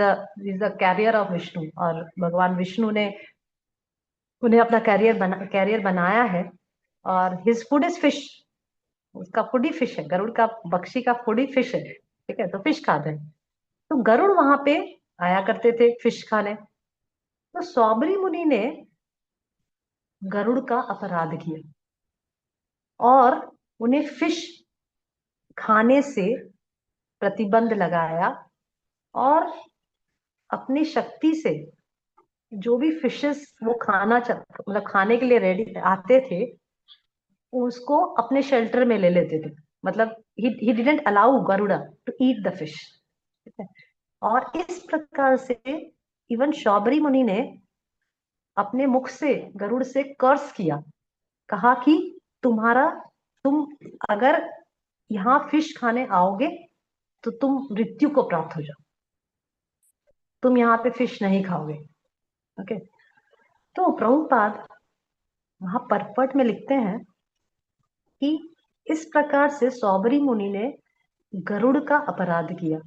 the carrier of Vishnu, और भगवान विष्णु ने उन्हें अपना कैरियर बनाया है। और हिज फूड इज फिश, उसका फूड ही फिश है, गरुड़ का, पक्षी का फूड ही फिश है। ठीक है, तो फिश खाते हैं। तो गरुड़ वहां पे आया करते थे फिश खाने। तो सौबरी मुनि ने गरुड़ का अपराध किया और उन्हें फिश खाने से प्रतिबंध लगाया, और अपनी शक्ति से जो भी फिशेस वो मतलब खाने के लिए रेडी आते थे, उसको अपने शेल्टर में ले लेते थे। मतलब he didn't allow Garuda to eat the fish. और इस प्रकार से इवन शौबरी मुनि ने अपने मुख से गरुड़ से कर्स किया, कहा कि तुम अगर यहाँ फिश खाने आओगे तो तुम मृत्यु को प्राप्त हो जाओ, तुम यहाँ पे फिश नहीं खाओगे। ओके। तो प्रभुपाद वहां परपट में लिखते हैं कि इस प्रकार से सौबरी मुनि ने गरुड़ का अपराध किया,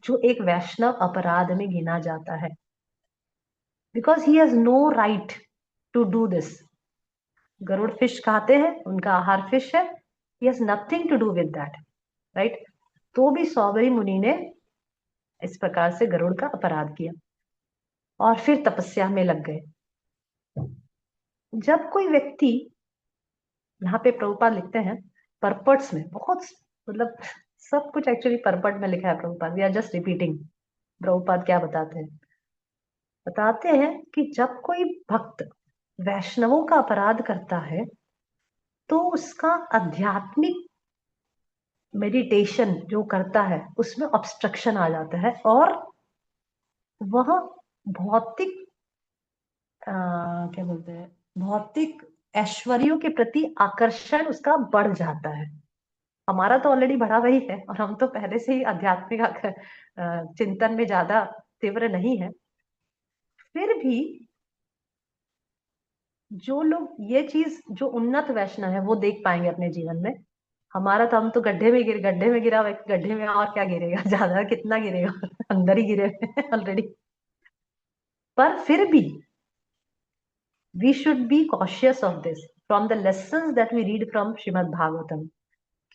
जो एक वैष्णव अपराध में गिना जाता है, because he has no right to do this. Garuda fish खाते हैं, उनका आहार फिश है, he has nothing to do with that. Right. तो भी सौबरी मुनि ने इस प्रकार से गरुड़ का अपराध किया और फिर तपस्या में लग गए। जब कोई व्यक्ति, यहाँ पे प्रभुपाद लिखते हैं परपट्स में, बहुत मतलब सब कुछ एक्चुअली परपट में लिखा है Prabhupada, we are just repeating. Prabhupada क्या बताते हैं? बताते हैं कि जब कोई भक्त वैष्णवों का अपराध करता है, तो उसका आध्यात्मिक मेडिटेशन जो करता है उसमें ऑब्स्ट्रक्शन आ जाता है, और वह भौतिक क्या बोलते हैं, भौतिक ऐश्वर्यों के प्रति आकर्षण उसका बढ़ जाता है। हमारा तो ऑलरेडी बढ़ा वही है, और हम तो पहले से ही आध्यात्मिक चिंतन में ज्यादा तीव्र नहीं है। फिर भी जो लोग ये चीज, जो उन्नत वैष्णव है, वो देख पाएंगे अपने जीवन में। हमारा तो, हम तो गड्ढे में गिरा हुआ है, गड्ढे में और क्या गिरेगा, ज्यादा कितना गिरेगा अंदर ही गिरे हुए ऑलरेडी। पर फिर भी we should be cautious of this from the lessons that we read from Shrimad Bhagavatam,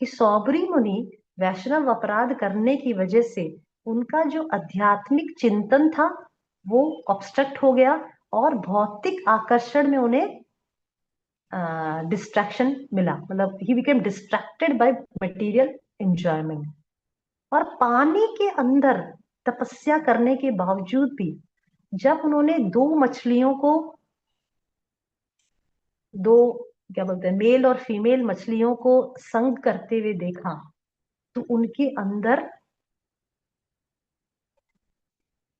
कि सौबरी मुनि वैष्णव अपराध करने की वजह से उनका जो आध्यात्मिक चिंतन था वो ऑब्स्ट्रक्ट हो गया, और भौतिक आकर्षण में उन्हें डिस्ट्रैक्शन मिला, मतलब he became distracted by material enjoyment. और पानी के अंदर तपस्या करने के बावजूद भी जब उन्होंने दो क्या बोलते हैं, मेल और फीमेल मछलियों को संग करते हुए देखा, तो उनके अंदर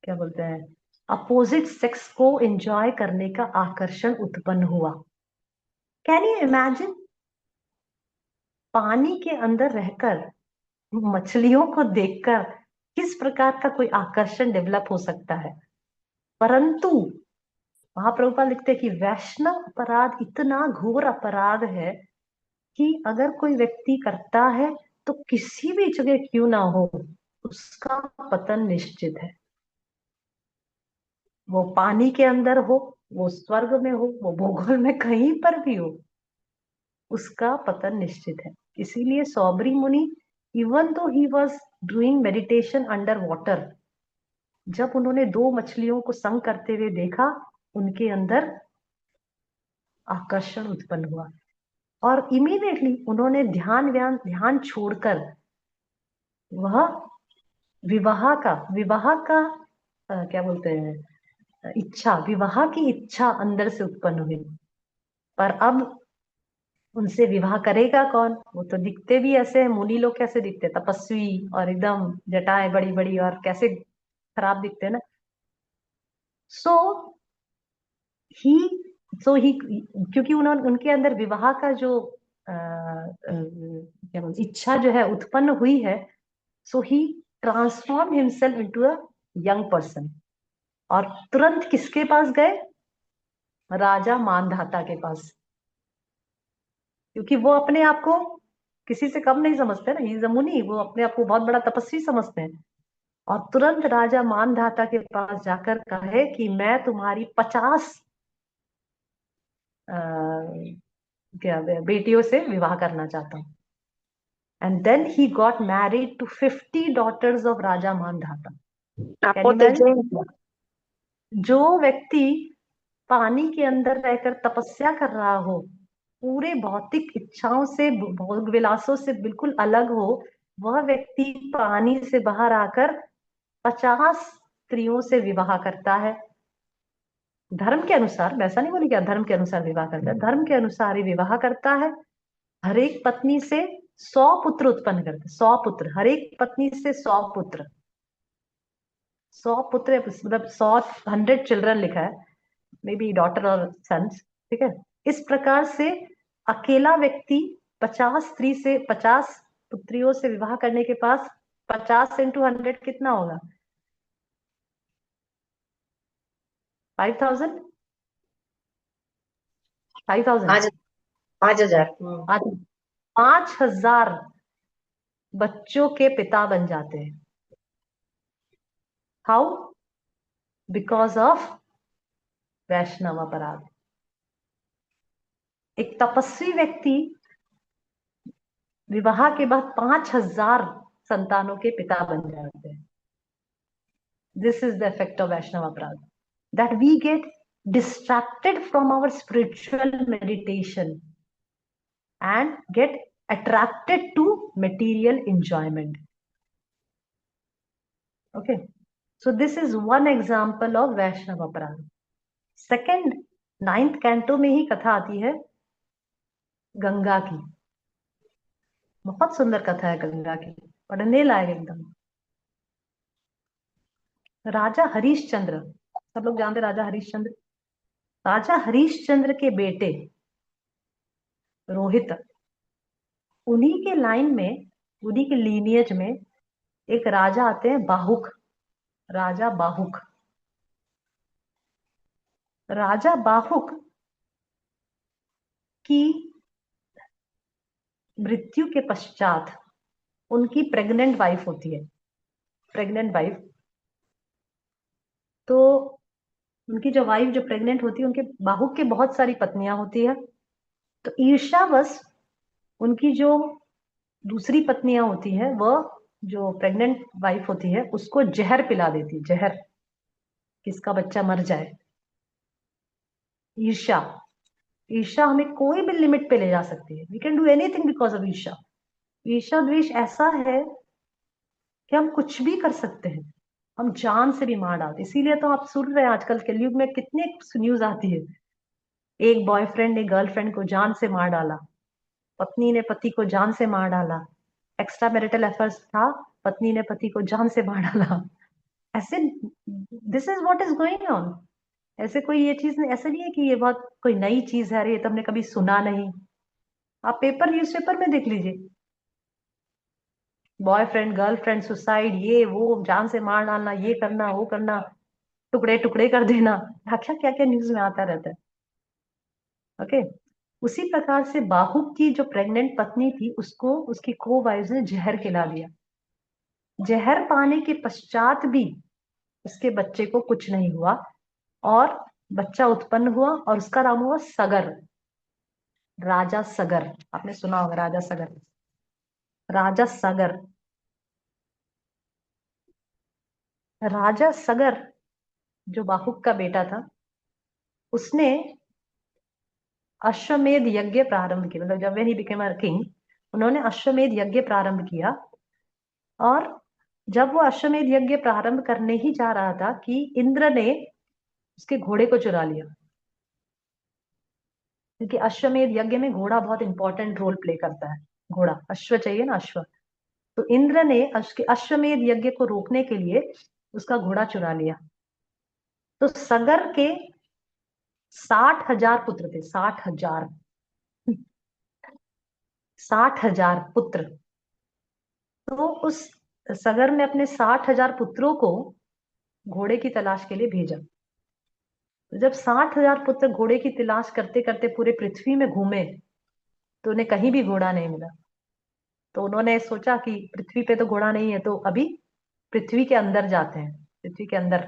क्या बोलते हैं, अपोजिट सेक्स को एंजॉय करने का आकर्षण उत्पन्न हुआ। कैन यू इमेजिन, पानी के अंदर रहकर मछलियों को देखकर किस प्रकार का कोई आकर्षण डेवलप हो सकता है। परंतु महाप्रभुपाद लिखते हैं कि वैष्णव अपराध इतना घोर अपराध है कि अगर कोई व्यक्ति करता है तो किसी भी जगह क्यों ना हो, उसका पतन निश्चित है। वो पानी के अंदर हो, वो स्वर्ग में हो, वो भूगोल में कहीं पर भी हो, उसका पतन निश्चित है। इसीलिए सौबरी मुनि even though he was doing meditation under water, जब उन्होंने दो मछलियों को संग करते हुए देखा, उनके अंदर आकर्षण उत्पन्न हुआ और इमीडिएटली उन्होंने ध्यान छोड़कर वह विवाह का क्या बोलते हैं, इच्छा, विवाह की इच्छा अंदर से उत्पन्न हुई। पर अब उनसे विवाह करेगा कौन? वो तो दिखते भी ऐसे हैं, मुनि लोग कैसे दिखते हैं, तपस्वी और एकदम जटाएं बड़ी बड़ी और कैसे खराब दिखते हैं ना। सो ही सो ही क्योंकि उन्होंने उनके अंदर विवाह का जो क्या बोलते इच्छा जो है उत्पन्न हुई है, so he transform himself into a young person. और तुरंत किसके पास गए? राजा मानधाता के पास, क्योंकि वो अपने आप को किसी से कम नहीं समझते ना, ही इज अ मुनि, वो अपने आप को बहुत बड़ा तपस्वी समझते हैं। और तुरंत राजा मानधाता के पास जाकर कहे कि मैं तुम्हारी 50 क्या बेटियों से विवाह करना चाहता हूँ। And then he got married to 50 daughters of Raja Mandhata. Can आपको यू तो इमेजिन? जो व्यक्ति पानी के अंदर रहकर तपस्या कर रहा हो, पूरे भौतिक इच्छाओं से, भोग विलासों से बिल्कुल अलग हो, वह व्यक्ति पानी से बाहर आकर 50 स्त्रियों से विवाह करता है। धर्म के अनुसार, वैसा नहीं बोली क्या धर्म के अनुसार विवाह करता है, धर्म के अनुसार ही विवाह करता है। हर एक पत्नी से 100 पुत्र उत्पन्न करता है, 100 पुत्र, हर एक पत्नी से 100 पुत्र। 100 पुत्र मतलब 100 चिल्ड्रन लिखा है, मे बी डॉटर और सन्स, ठीक है। इस प्रकार से अकेला व्यक्ति 50 पुत्रियों से विवाह करने के पास 50 इंटू 100 कितना होगा? 5000, 5000। 5,000। आज 5000 बच्चों के पिता बन जाते हैं। हाउ? बिकॉज ऑफ वैष्णव अपराध। एक तपस्वी व्यक्ति विवाह के बाद 5000 संतानों के पिता बन जाते हैं। This is the effect of Vaishnava अपराध, that we get distracted from our spiritual meditation and get attracted to material enjoyment. Okay, so this is one example of वैष्णव अपराध। सेकंड, 9th कैंटो में ही कथा आती है गंगा की। बहुत सुंदर कथा है गंगा की, पढ़ने लायक एकदम। राजा हरिश्चंद्र, सब लोग जानते राजा हरिश्चंद्र। राजा हरिश्चंद्र के बेटे रोहित, उन्हीं के लाइन में, उन्हीं के लीनियज में एक राजा आते हैं बाहुक, राजा बाहुक। राजा बाहुक की मृत्यु के पश्चात उनकी प्रेग्नेंट वाइफ होती है, प्रेग्नेंट वाइफ। तो उनकी जो वाइफ जो प्रेग्नेंट होती है, उनके बाहुक के बहुत सारी पत्नियां होती है। तो ईर्ष्यावश उनकी जो दूसरी पत्नियां होती है, वह जो प्रेग्नेंट वाइफ होती है उसको जहर पिला देती, जहर, किसका बच्चा मर जाए। ईर्ष्या, ईर्ष्या हमें कोई भी लिमिट पे ले जा सकती है। We can do anything because of ईर्ष्या। ईर्ष्या द्वेष ऐसा है कि हम कुछ भी कर सकते हैं, हम जान से भी मार डालते। इसीलिए तो आप सुन रहे हैं आजकल के युग में कितने न्यूज आती है, एक बॉयफ्रेंड ने गर्लफ्रेंड को जान से मार डाला, पत्नी ने पति को जान से मार डाला, एक्स्ट्रा मैरिटल अफेयर्स था, पत्नी ने पति को जान से मार डाला। ऐसे this is what is going on. ऐसे कोई ये चीज नहीं, ऐसा नहीं है कि ये बहुत कोई नई चीज है, अरे ये तो हमने कभी सुना नहीं। आप न्यूज़पेपर में देख लीजिए, बॉयफ्रेंड गर्लफ्रेंड सुसाइड, ये वो, जान से मार डालना, ये करना वो करना, टुकड़े टुकड़े कर देना, क्या क्या न्यूज में आता रहता है। ओके, उसी प्रकार से बाहुक की जो प्रेग्नेंट पत्नी थी, उसको उसकी को वाइफ ने जहर खिला दिया। जहर पाने के पश्चात भी उसके बच्चे को कुछ नहीं हुआ, और बच्चा उत्पन्न हुआ और उसका नाम हुआ सगर, राजा सगर। आपने सुना होगा राजा सगर। राजा सगर। राजा सगर जो बाहुक का बेटा था, उसने अश्वमेध यज्ञ प्रारंभ किया। मतलब जब ही बिकेम अ किंग, उन्होंने अश्वमेध यज्ञ प्रारंभ किया। और जब वो अश्वमेध यज्ञ प्रारंभ करने ही जा रहा था कि इंद्र ने उसके घोड़े को चुरा लिया। क्योंकि अश्वमेध यज्ञ में घोड़ा बहुत इंपॉर्टेंट रोल प्ले करता है। घोड़ा, अश्व चाहिए ना, अश्व। तो इंद्र ने अश्वमेध यज्ञ को रोकने के लिए उसका घोड़ा चुरा लिया। तो सगर के 60,000 पुत्र थे, 60,000, 60,000 पुत्र। तो उस सगर ने अपने 60,000 पुत्रों को घोड़े की तलाश के लिए भेजा। तो जब 60,000 पुत्र घोड़े की तलाश करते करते पूरे पृथ्वी में घूमे, तो उन्हें कहीं भी घोड़ा नहीं मिला। तो उन्होंने सोचा कि पृथ्वी पे तो घोड़ा नहीं है, तो अभी पृथ्वी के अंदर जाते हैं, पृथ्वी के अंदर।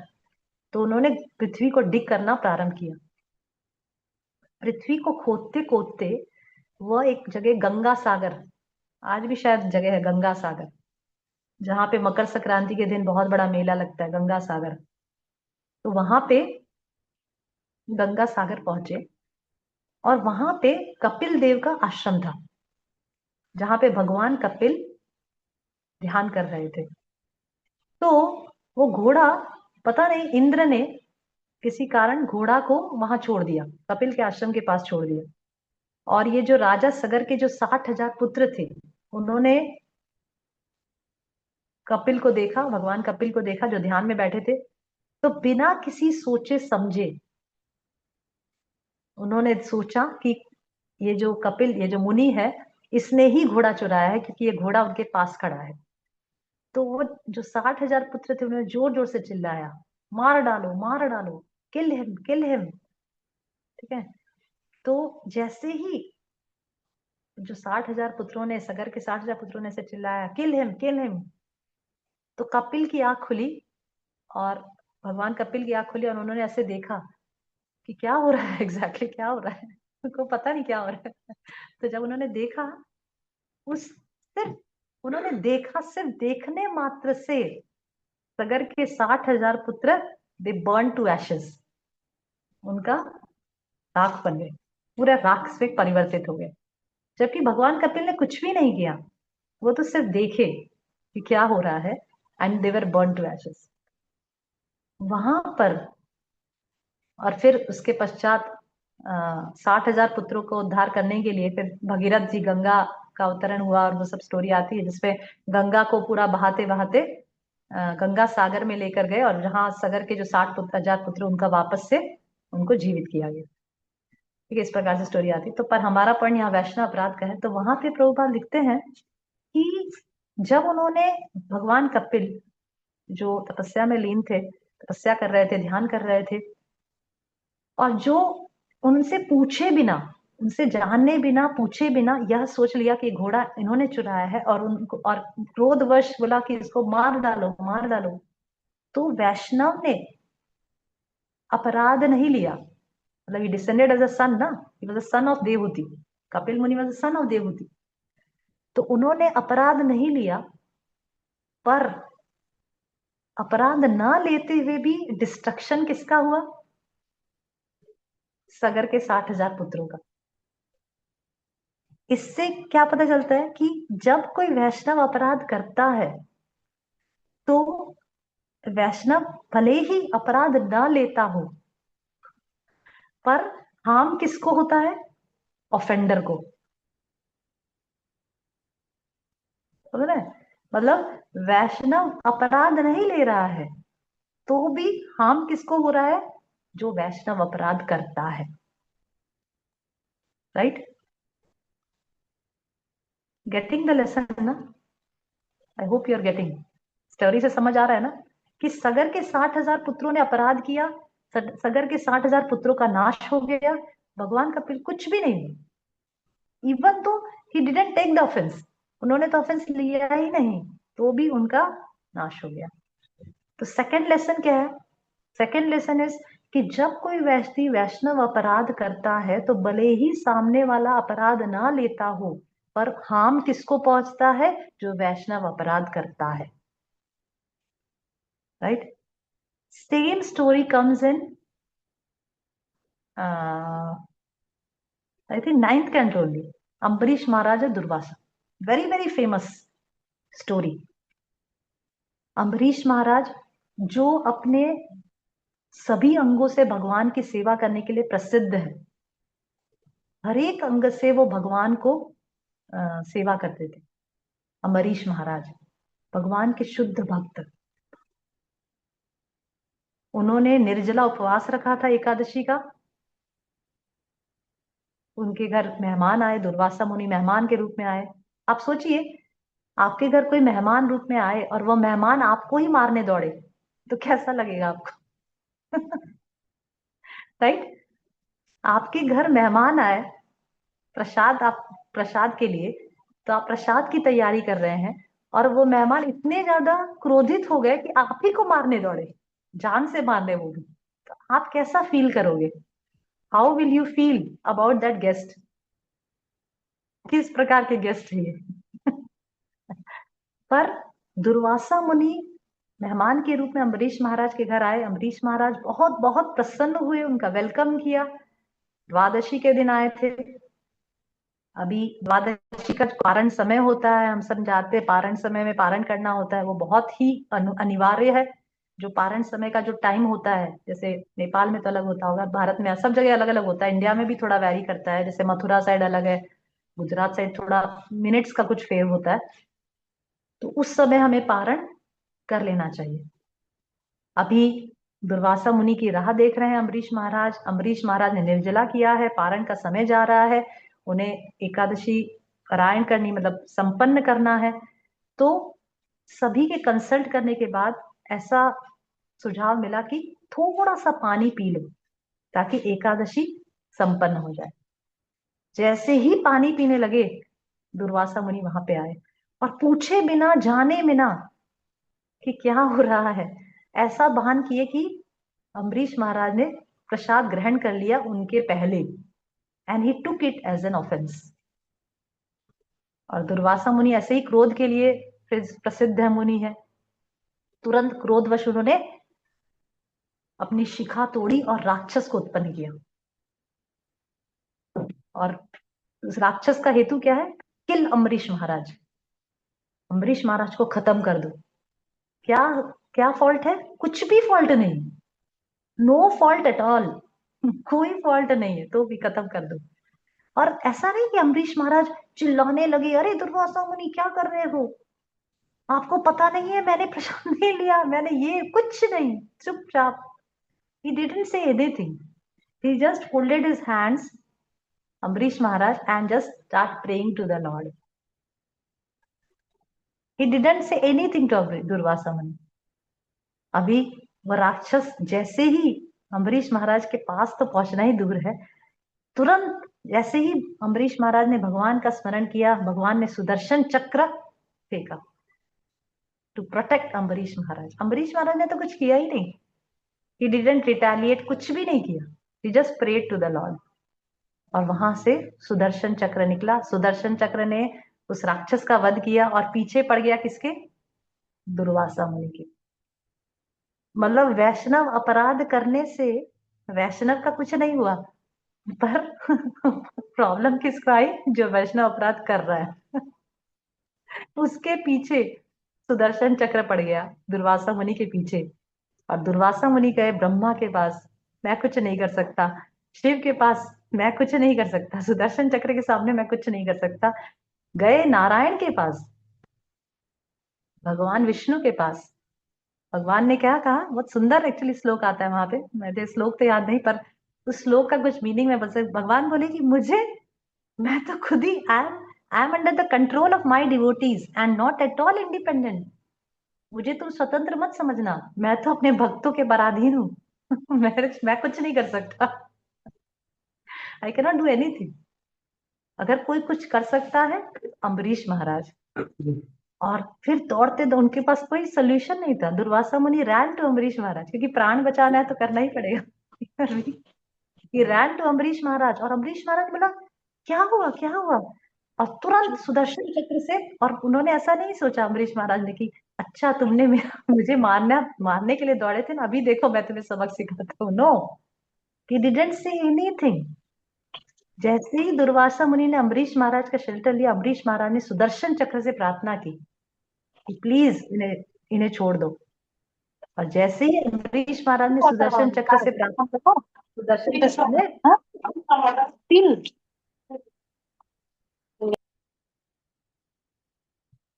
तो उन्होंने पृथ्वी को डिग करना प्रारंभ किया। पृथ्वी को खोदते खोदते वह एक जगह गंगा सागर, आज भी शायद जगह है गंगा सागर, जहाँ पे मकर संक्रांति के दिन बहुत बड़ा मेला लगता है, गंगा सागर। तो वहां पे गंगा सागर पहुंचे, और वहां पे कपिल देव का आश्रम था, जहाँ पे भगवान कपिल ध्यान कर रहे थे। तो वो घोड़ा, पता नहीं इंद्र ने किसी कारण घोड़ा को वहां छोड़ दिया, कपिल के आश्रम के पास छोड़ दिया। और ये जो राजा सगर के जो 60,000 पुत्र थे, उन्होंने कपिल को देखा, भगवान कपिल को देखा जो ध्यान में बैठे थे। तो बिना किसी सोचे समझे उन्होंने सोचा कि ये जो कपिल, ये जो मुनि है, इसने ही घोड़ा चुराया है, क्योंकि ये घोड़ा उनके पास खड़ा है। तो वो जो 60,000 पुत्र थे, उन्होंने जोर जोर से चिल्लाया, मार डालो, मार डालो, किल हिम, किल हिम। ठीक है। तो जैसे ही जो 60,000 पुत्रों ने, सगर के 60,000 पुत्रों ने से चिल्लाया, किल हिम, किल हिम, तो कपिल की आंख खुली। और भगवान कपिल की आंख खुली, और उन्होंने ऐसे देखा कि क्या हो रहा है, एग्जैक्टली क्या हो रहा है, उनको पता नहीं क्या हो रहा है। तो जब उन्होंने देखा, उस सिर्फ उन्होंने देखा, सिर्फ देखने मात्र से सगर के 60,000 पुत्र, दे बर्न टू एशेस, उनका राख बन गए, पूरा राख से परिवर्तित हो गए। जबकि भगवान कपिल ने कुछ भी नहीं किया, वो तो सिर्फ देखे कि क्या हो रहा है, and they were burn to ashes वहां पर। और फिर उसके पश्चात 60,000 पुत्रों को उद्धार करने के लिए फिर भगीरथ जी, गंगा का अवतरण हुआ, और वो सब स्टोरी आती है, जिसपे गंगा को पूरा बहाते बहाते गंगा सागर में लेकर गए, और जहाँ सगर के जो 60,000 पुत्र, उनका वापस से उनको जीवित किया गया। ठीक है, इस प्रकार से स्टोरी आती है। तो पर हमारा पॉइंट यहाँ वैष्णव अपराध का है। तो वहां पे प्रभुपाद लिखते हैं कि जब उन्होंने, भगवान कपिल जो तपस्या में लीन थे, तपस्या कर रहे थे, ध्यान कर रहे थे, और जो उनसे पूछे बिना, उनसे जानने बिना, पूछे बिना यह सोच लिया कि घोड़ा इन्होंने चुराया है, और उनको, और क्रोधवश बोला कि इसको मार डालो, मार डालो। तो वैष्णव ने अपराध नहीं लिया। मतलब ही डिसेंडेड एज अ सन ना, he was a son of Devahuti, Kapila Muni was a son of Devahuti. तो उन्होंने अपराध नहीं लिया, पर अपराध ना लेते हुए भी डिस्ट्रक्शन किसका हुआ? सगर के 60,000 पुत्रों का। इससे क्या पता चलता है कि जब कोई वैष्णव अपराध करता है, तो वैष्णव भले ही अपराध ना लेता हो, पर हार्म किसको होता है? ऑफेंडर को। समझ रहे हैं? मतलब वैष्णव अपराध नहीं ले रहा है, तो भी हार्म किसको हो रहा है? जो वैष्णव अपराध करता है। राइट? गेटिंग द लेसन ना? I hope you are getting. Story से समझ आ रहा है ना कि सगर के 60,000 पुत्रों ने अपराध किया, सगर के 60,000 पुत्रों का नाश हो गया, भगवान कपिल कुछ भी नहीं। इवन तो he didn't take the offence, उन्होंने तो ऑफेंस लिया ही नहीं, तो भी उनका नाश हो गया। तो सेकंड लेसन क्या है? सेकंड लेसन इज कि जब कोई वैष्णव अपराध करता है, तो भले ही सामने वाला अपराध ना लेता हो, पर हार्म किसको पहुंचता है? जो वैष्णव अपराध करता है। Right. Same story comes in I think ninth canto only. Ambarish Maharaj और Durvasa, very very famous story. Ambarish Maharaj जो अपने सभी अंगों से भगवान की सेवा करने के लिए प्रसिद्ध है, हर एक अंग से वो भगवान को सेवा करते थे। अम्बरीश महाराज भगवान के शुद्ध भक्त। उन्होंने निर्जला उपवास रखा था एकादशी का। उनके घर मेहमान आए, दुर्वासा मुनि मेहमान के रूप में आए। आप सोचिए, आपके घर कोई मेहमान रूप में आए और वो मेहमान आपको ही मारने दौड़े, तो कैसा लगेगा आपको? राइट। आपके घर मेहमान आए, प्रसाद, आप प्रसाद के लिए, तो आप प्रसाद की तैयारी कर रहे हैं और वो मेहमान इतने ज्यादा क्रोधित हो गए कि आप ही को मारने दौड़े, जान से मारने, वो भी। तो आप कैसा फील करोगे? How will you feel about that guest? किस प्रकार के गेस्ट है ये? पर दुर्वासा मुनि मेहमान के रूप में अम्बरीश महाराज के घर आए। अम्बरीश महाराज बहुत बहुत प्रसन्न हुए, उनका वेलकम किया। द्वादशी के दिन आए थे। अभी द्वादशी का जो पारण समय होता है, हम सब जानते हैं, पारण समय में पारण करना होता है, वो बहुत ही अनिवार्य है। जो पारण समय का जो टाइम होता है, जैसे नेपाल में तो अलग होता होगा, भारत में सब जगह अलग अलग होता है, इंडिया में भी थोड़ा वैरी करता है, जैसे मथुरा साइड अलग है, गुजरात साइड थोड़ा मिनट्स का कुछ फेर होता है। तो उस समय हमें पारण कर लेना चाहिए। अभी दुर्वासा मुनि की राह देख रहे हैं अम्बरीश महाराज। अम्बरीश महाराज ने निर्जला किया है, पारण का समय जा रहा है, उन्हें एकादशी पारायण करनी, मतलब संपन्न करना है। तो सभी के कंसल्ट करने के बाद ऐसा सुझाव मिला कि थोड़ा सा पानी पी लो ताकि एकादशी संपन्न हो जाए। जैसे ही पानी पीने लगे, दुर्वासा मुनि वहां पे आए और पूछे बिना, जाने बिना कि क्या हो रहा है, ऐसा भान किए कि अम्बरीश महाराज ने प्रसाद ग्रहण कर लिया उनके पहले, and he took it as an offence. और दुर्वासा मुनि ऐसे ही क्रोध के लिए प्रसिद्ध है, मुनि है। तुरंत क्रोधवश उन्होंने अपनी शिखा तोड़ी और राक्षस को उत्पन्न किया। और उस राक्षस का हेतु क्या है? किल अम्बरीश महाराज, अम्बरीश महाराज को खत्म कर दो। क्या क्या फॉल्ट है? कुछ भी फॉल्ट नहीं, नो फॉल्ट एट ऑल, कोई फॉल्ट नहीं है, तो भी खत्म कर दो। और ऐसा नहीं कि अम्बरीश महाराज चिल्लाने लगे, अरे दुर्वासा मुनि क्या कर रहे हो, आपको पता नहीं है मैंने प्रसाद नहीं लिया, मैंने ये कुछ नहीं, चुपचाप। he didn't say anything, he just folded his hands, Ambrish Maharaj, and just start praying to the Lord. He didn't say anything to Durvasa Muni. अभी वह राक्षस जैसे ही अम्बरीश महाराज के पास, तो पहुंचना ही दूर है, तुरंत जैसे ही अम्बरीश महाराज ने भगवान का स्मरण किया, भगवान ने सुदर्शन चक्र फेंका टू प्रोटेक्ट अम्बरीश महाराज। अम्बरीश महाराज ने तो कुछ किया ही नहीं, ही डिडंट रिटेलिएट, कुछ भी नहीं किया, he just prayed to the lord. और वहां से सुदर्शन चक्र निकला। सुदर्शन चक्र ने उस राक्षस का वध किया और पीछे पड़ गया किसके? दुर्वासा मुनि के। मतलब वैष्णव अपराध करने से वैष्णव का कुछ नहीं हुआ, पर प्रॉब्लम किसको आई? जो वैष्णव अपराध कर रहा है, उसके पीछे सुदर्शन चक्र पड़ गया, दुर्वासा मुनि के पीछे। और दुर्वासा मुनि गए ब्रह्मा के पास, मैं कुछ नहीं कर सकता। शिव के पास, मैं कुछ नहीं कर सकता, सुदर्शन चक्र के सामने मैं कुछ नहीं कर सकता। गए नारायण के पास, भगवान विष्णु के पास। भगवान ने क्या कहा? बहुत सुंदर एक्चुअली श्लोक आता है वहां पे, मुझे श्लोक तो याद नहीं, पर उस श्लोक का कुछ मीनिंग में बस भगवान बोले कि मुझे, मैं तो खुद ही I am under the control of my devotees and not at all independent. मुझे तुम स्वतंत्र मत समझना, मैं तो अपने भक्तों के पराधीन हूँ। मैं कुछ नहीं कर सकता, आई कैन नॉट डू एनीथिंग। अगर कोई कुछ कर सकता है, अम्बरीश महाराज। और फिर दौड़ते, तो उनके पास कोई सोल्यूशन नहीं था। दुर्वासा मुनि रैन टू अम्बरीश महाराज, क्योंकि प्राण बचाना है तो करना ही पड़ेगा। ये रैन टू अम्बरीश महाराज, और अम्बरीश महाराज बोला, क्या हुआ क्या हुआ? और तुरंत सुदर्शन चक्र से, और उन्होंने ऐसा नहीं सोचा अम्बरीश महाराज ने कि अच्छा तुमने मेरा मुझे मारने के लिए दौड़े थे ना, अभी देखो मैं तुम्हें सबक सिखाता हूँ। No, he didn't say anything. जैसे ही दुर्वासा मुनि ने अम्बरीश महाराज का शेल्टर लिया, अम्बरीश महाराज ने सुदर्शन चक्र से प्रार्थना की कि प्लीज इन्हें इन्हें छोड़ दो। और जैसे ही अम्बरीश महाराज ने सुदर्शन चक्र से प्रार्थना, सुदर्शन चक्र ने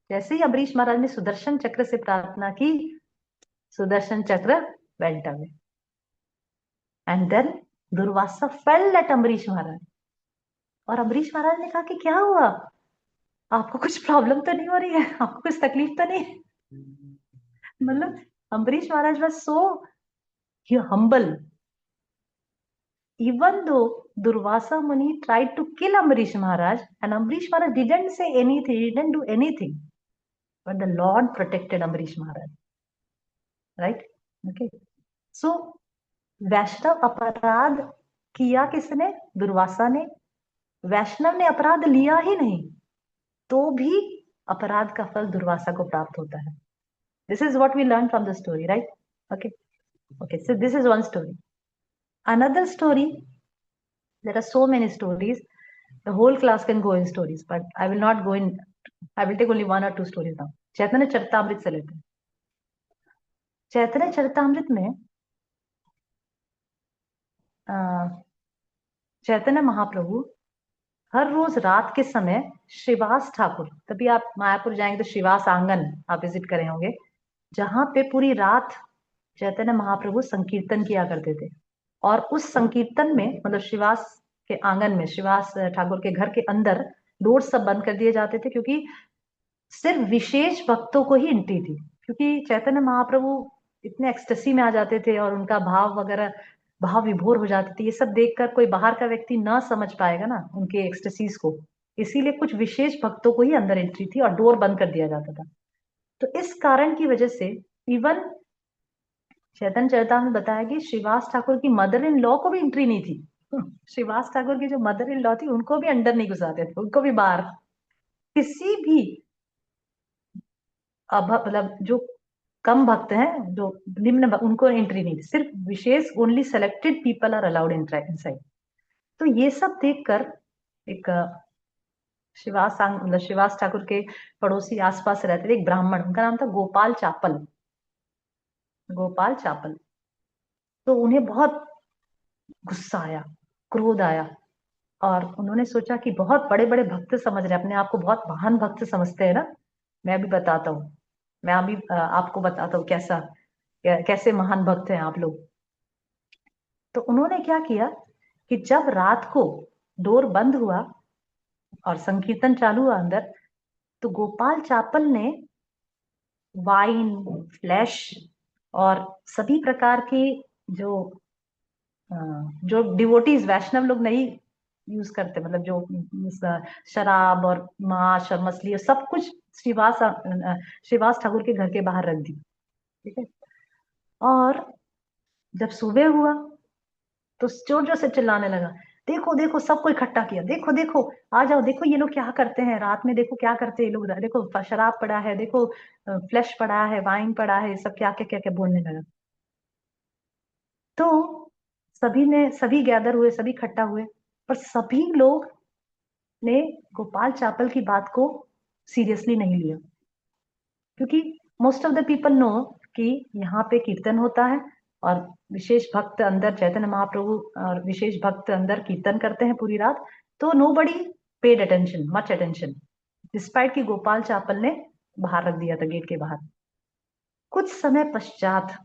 जैसे ही अम्बरीश महाराज ने सुदर्शन चक्र से प्रार्थना की, Sudarshan Chakra went away. And then Durvasa fell at Ambarish Maharaj. और अम्बरीश महाराज ने कहा कि क्या हुआ, आपको कुछ प्रॉब्लम तो नहीं हो रही है, आपको कुछ तकलीफ तो नहीं? मतलब Ambarish Maharaj was so humble, even though Durvasa Muni tried to kill Ambarish Maharaj, and Ambarish Maharaj didn't say anything, he didn't do anything, but the Lord protected Ambarish Maharaj, right? Okay. So वैष्णव अपराध किया किसने? दुर्वासा ने। वैष्णव ने अपराध लिया ही नहीं, तो भी अपराध का फल दुर्वासा को प्राप्त होता है। This is what we learned from the story, right? Okay. Okay. So this is one story. Another story, there are so many stories. The whole class can go in stories, but I will not go in. I will take only one or two stories now. चैतन्य चरितामृत से लेते हैं। चैतन्य चरितामृत में चैतन्य महाप्रभु हर रोज रात के समय श्रीवास ठाकुर, तभी आप मायापुर जाएंगे तो श्रीवास आंगन आप विजिट करे होंगे, जहां पे पूरी रात चैतन्य महाप्रभु संकीर्तन किया करते थे। और उस संकीर्तन में, मतलब श्रीवास के आंगन में, श्रीवास ठाकुर के घर के अंदर डोर सब बंद कर दिए जाते थे, क्योंकि सिर्फ विशेष भक्तों को ही एंट्री थी। क्योंकि चैतन्य महाप्रभु इतने एक्सटेसी में आ जाते थे और उनका भाव वगैरह, भाव विभोर हो जाते थे, ये सब देखकर कोई बाहर का व्यक्ति ना समझ पाएगा ना उनके एक्सटेसीज को। इसीलिए कुछ विशेष भक्तों को ही अंदर एंट्री थी और डोर बंद कर दिया जाता था। तो इस कारण की वजह से इवन चैतन्य चरिता में बताया कि श्रीवास ठाकुर की मदर इन लॉ को भी एंट्री नहीं थी। श्रीवास ठाकुर की जो मदर इन लॉ थी उनको भी अंदर नहीं घुसाते थे, उनको भी बाहर। किसी भी मतलब जो कम भक्त हैं, जो निम्न उनको एंट्री नहीं थी, सिर्फ विशेष only selected people are allowed inside. तो ये सब देखकर एक मतलब श्रीवास ठाकुर के पड़ोसी आसपास रहते थे, एक ब्राह्मण, उनका नाम था गोपाल चापल। गोपाल चापल, तो उन्हें बहुत गुस्सा आया, क्रोध आया, और उन्होंने सोचा कि बहुत बड़े बड़े भक्त समझ रहे, अपने आप को बहुत महान भक्त समझते हैं ना, मैं भी बताता हूँ, मैं अभी आपको बताता हूँ कैसे महान भक्त हैं आप लोग। तो उन्होंने क्या किया कि जब रात को डोर बंद हुआ और संकीर्तन चालू हुआ अंदर, तो गोपाल चापल ने वाइन, फ्लैश और सभी प्रकार की जो जो डिवोटीज वैष्णव लोग नहीं यूज करते, मतलब जो शराब और मांस और मछली और सब कुछ श्रीवास ठाकुर के घर के बाहर रख दी। ठीक है। और जब सुबह हुआ तो जोर जोर से चिल्लाने लगा, देखो देखो सबको इकट्ठा किया, देखो देखो आ जाओ, देखो ये लोग क्या करते हैं रात में, देखो क्या करते हैं ये लोग, देखो शराब पड़ा है, देखो फ्लैश पड़ा है, वाइन पड़ा है, सब क्या क्या क्या क्या बोलने लगा। तो सभी गैदर हुए, सभी इकट्ठा हुए, पर सभी लोग ने गोपाल चापल की बात को सीरियसली नहीं लिया, क्योंकि most of the people know कि यहाँ पे कीर्तन होता है और विशेष भक्त अंदर, चैतन्य महाप्रभु और विशेष भक्त अंदर कीर्तन करते हैं पूरी रात। तो nobody paid attention, much attention, despite कि गोपाल चापल ने बाहर रख दिया था, गेट के बाहर। कुछ समय पश्चात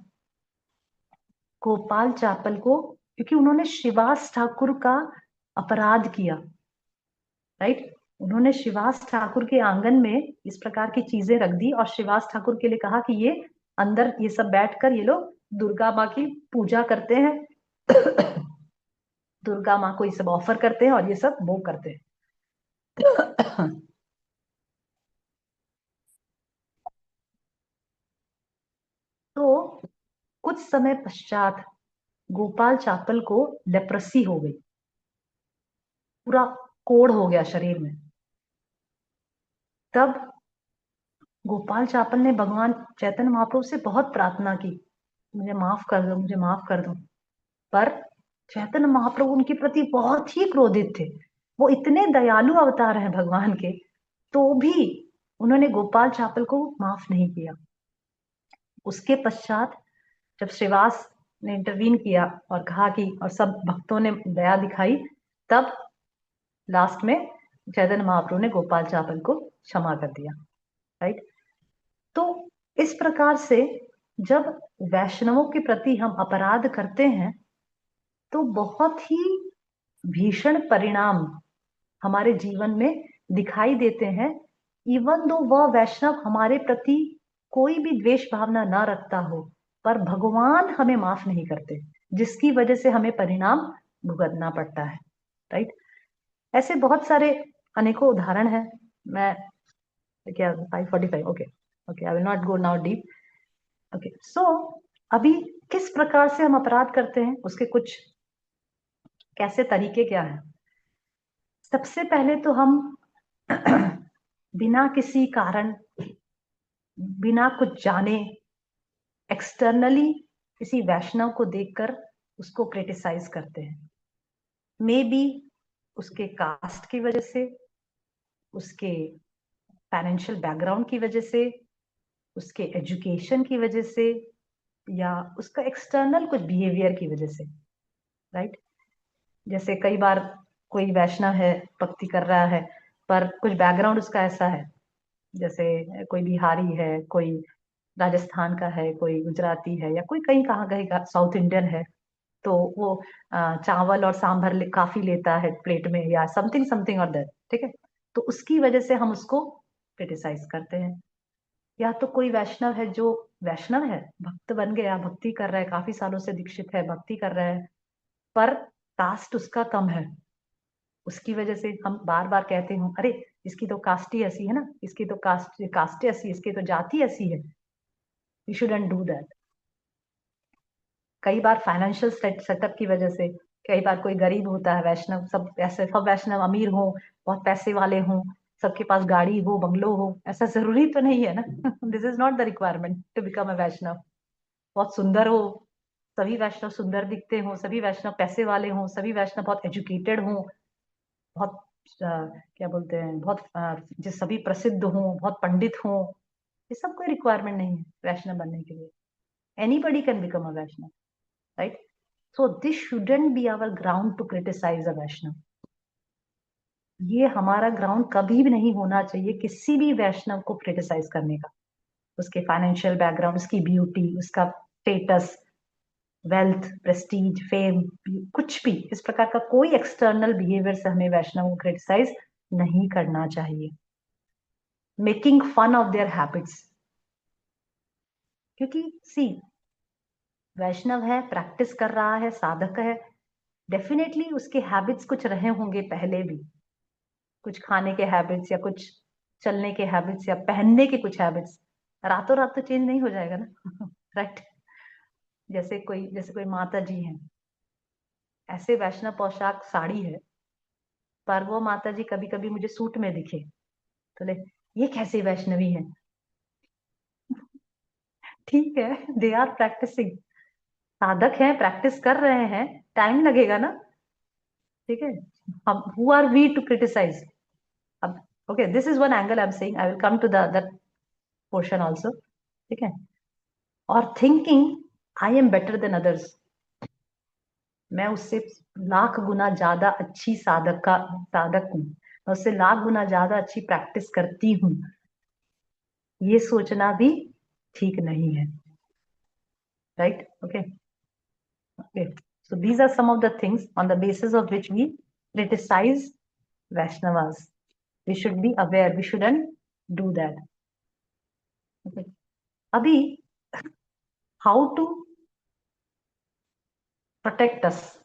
गोपाल चापल को, क्योंकि उन्होंने श्रीवास ठाकुर का अपराध किया, राइट, उन्होंने श्रीवास ठाकुर के आंगन में इस प्रकार की चीजें रख दी और श्रीवास ठाकुर के लिए कहा कि ये अंदर ये सब बैठकर ये लोग दुर्गा माँ की पूजा करते हैं, दुर्गा माँ को ये सब ऑफर करते हैं और ये सब वो करते हैं। तो कुछ समय पश्चात गोपाल चापल को लेप्रेसी हो गई, पूरा कोढ़ हो गया शरीर में। तब गोपाल चापल ने भगवान चैतन्य महाप्रभु से बहुत प्रार्थना की, मुझे माफ कर दो, मुझे माफ कर दो। पर चैतन्य महाप्रभु उनके प्रति बहुत ही क्रोधित थे। वो इतने दयालु अवतार हैं भगवान के, तो भी उन्होंने गोपाल चापल को माफ नहीं किया। उसके पश्चात जब श्रीवास ने इंटरवीन किया और कहा कि, और सब भक्तों ने दया दिखाई, तब लास्ट में चैतन्य महाप्रभु ने गोपाल चापल को क्षमा कर दिया। राइट। तो इस प्रकार से जब वैष्णवों के प्रति हम अपराध करते हैं तो बहुत ही भीषण परिणाम हमारे जीवन में दिखाई देते हैं। इवन दो वह वैष्णव हमारे प्रति कोई भी द्वेष भावना ना रखता हो, पर भगवान हमें माफ नहीं करते, जिसकी वजह से हमें परिणाम भुगतना पड़ता है। राइट। ऐसे बहुत सारे अनेकों उदाहरण हैं। मैं क्या 5:45, okay okay, I will not go now deep. Okay, so अभी किस प्रकार से हम अपराध करते हैं, उसके कुछ कैसे तरीके क्या हैं। सबसे पहले तो हम बिना किसी कारण, बिना कुछ जाने, एक्सटर्नली किसी वैष्णव को देखकर उसको क्रिटिसाइज करते हैं। मे बी उसके कास्ट की वजह से, उसके फाइनेंशियल बैकग्राउंड की वजह से, उसके एजुकेशन की वजह से, या उसका एक्सटर्नल कुछ बिहेवियर की वजह से। राइट। जैसे कई बार कोई वैष्णव है, भक्ति कर रहा है, पर कुछ बैकग्राउंड उसका ऐसा है, जैसे कोई बिहारी है, कोई राजस्थान का है, कोई गुजराती है, या कोई कहीं कहाँ कहीं का साउथ इंडियन है, तो वो चावल और सांभर काफी लेता है प्लेट में, या समथिंग समथिंग और दैट। ठीक है, तो उसकी वजह से हम उसको क्रिटिसाइज करते हैं। या तो कोई वैष्णव है, जो वैष्णव है, भक्त बन गया, भक्ति कर रहा है, काफी सालों से दीक्षित है, भक्ति कर रहा है, पर कास्ट उसका कम है, उसकी वजह से हम बार बार कहते हैं, अरे इसकी तो कास्ट ही ऐसी है ना, इसकी तो कास्ट ऐसी, इसकी तो जाति ऐसी है। You shouldn't do that. कई बार फाइनेंशियल सेटअप की वजह से, कई बार कोई गरीब होता है वैष्णव, सब ऐसे सब वैष्णव अमीर हो, बहुत पैसे वाले हों, सबके पास गाड़ी हो, बंगलो हो, ऐसा जरूरी तो नहीं है ना। This is not the requirement to become a Vaishnava. बहुत सुंदर हो, सभी वैष्णव सुंदर दिखते हो, सभी वैष्णव पैसे वाले हों, सभी वैष्णव बहुत एजुकेटेड हों, बहुत क्या बोलते हैं, बहुत जो सभी प्रसिद्ध हों, बहुत पंडित हों, ये सब कोई रिक्वायरमेंट नहीं है वैष्णव बनने के लिए। Anybody can become a Vaishnava. Right. So this shouldn't be our ground to criticise a Vaishnava. ये हमारा ग्राउंड कभी भी नहीं होना चाहिए किसी भी वैष्णव को क्रिटिसाइज करने का। उसके फाइनेंशियल बैकग्राउंड, उसकी ब्यूटी, उसका स्टेटस, वेल्थ, प्रेस्टीज, फेम, कुछ भी इस प्रकार का कोई एक्सटर्नल बिहेवियर से हमें वैष्णव को क्रिटिसाइज नहीं करना चाहिए। Making fun of their habits, क्योंकि सी, वैष्णव है, प्रैक्टिस कर रहा है, साधक है, डेफिनेटली उसके हैबिट्स कुछ रहे होंगे पहले भी, कुछ खाने के हैबिट्स, या कुछ चलने के हैबिट्स, या पहनने के कुछ हैबिट्स। रातों रात तो चेंज नहीं हो जाएगा ना। राइट। जैसे कोई माता जी हैं, ऐसे वैष्णव पोशाक साड़ी है, पर वो माता जी कभी कभी मुझे सूट में दिखे तो ले, ये कैसे वैष्णवी है। ठीक है, दे आर प्रैक्टिसिंग, साधक हैं, प्रैक्टिस कर रहे हैं, टाइम लगेगा ना। ठीक है, हम who are we to criticise. अब okay, this is one angle I am saying, I will come to the that portion also. ठीक है। और thinking I am better than others, मैं उससे लाख गुना ज्यादा अच्छी साधक हूँ, मैं उससे लाख गुना ज्यादा अच्छी प्रैक्टिस करती हूँ, ये सोचना भी ठीक नहीं है। Right. Okay okay, so these are some of the things on the basis of which we criticize Vaishnavas. We should be aware, we shouldn't do that. Okay. Abhi, how to protect us,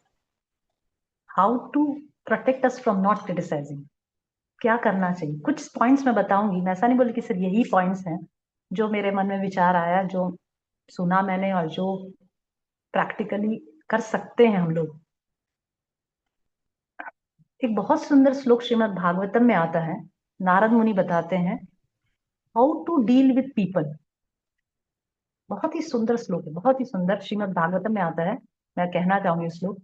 how to protect us from not criticizing, क्या करना चाहिए, कुछ points मैं बताऊंगी। मैं ऐसा नहीं बोली कि सिर्फ यही पॉइंट्स हैं, जो मेरे मन में विचार आया, जो सुना मैंने, और जो प्रैक्टिकली कर सकते हैं हम लोग। एक बहुत सुंदर श्लोक श्रीमद् भागवतम में आता है, नारद मुनि बताते हैं how to deal with people. बहुत ही सुंदर श्लोक है, बहुत ही सुंदर, श्रीमद् भागवतम में आता है। मैं कहना चाहूंगी श्लोक।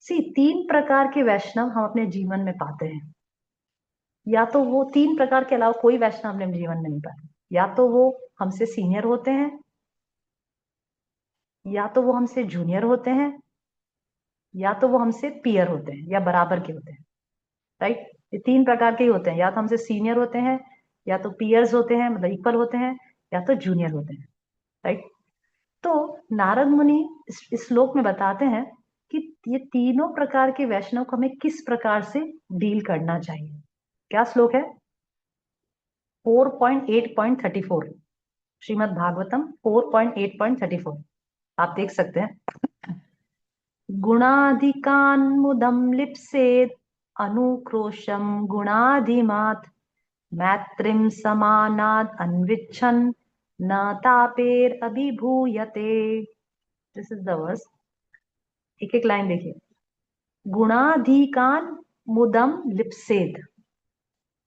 सी, तीन प्रकार के वैष्णव हम अपने जीवन में पाते हैं। या तो वो तीन प्रकार के अलावा कोई वैष्णव अपने जीवन में नहीं पाते। या तो वो हमसे सीनियर होते हैं, या तो वो हमसे जूनियर होते हैं, या तो वो हमसे पीयर होते हैं या बराबर के होते हैं। राइट, ये तीन प्रकार के ही होते हैं। या तो हमसे सीनियर होते हैं, या तो पीयर्स होते हैं मतलब इक्वल होते हैं, या तो जूनियर होते हैं। राइट। तो नारद मुनि इस श्लोक में बताते हैं कि ये तीनों प्रकार के वैष्णव को हमें किस प्रकार से डील करना चाहिए। क्या श्लोक है? 4.8.34, श्रीमद् भागवतम 4.8.34। आप देख सकते हैं। गुणाधिकान् मुदं लिप्सेत् अनुक्रोशम गुणाधिमात् मैत्रिम समानाद अन्विच्छन् न तापेर अभिभूयते। This is the verse. एक एक लाइन देखिए। गुणाधिकान मुदम लिप्सेद,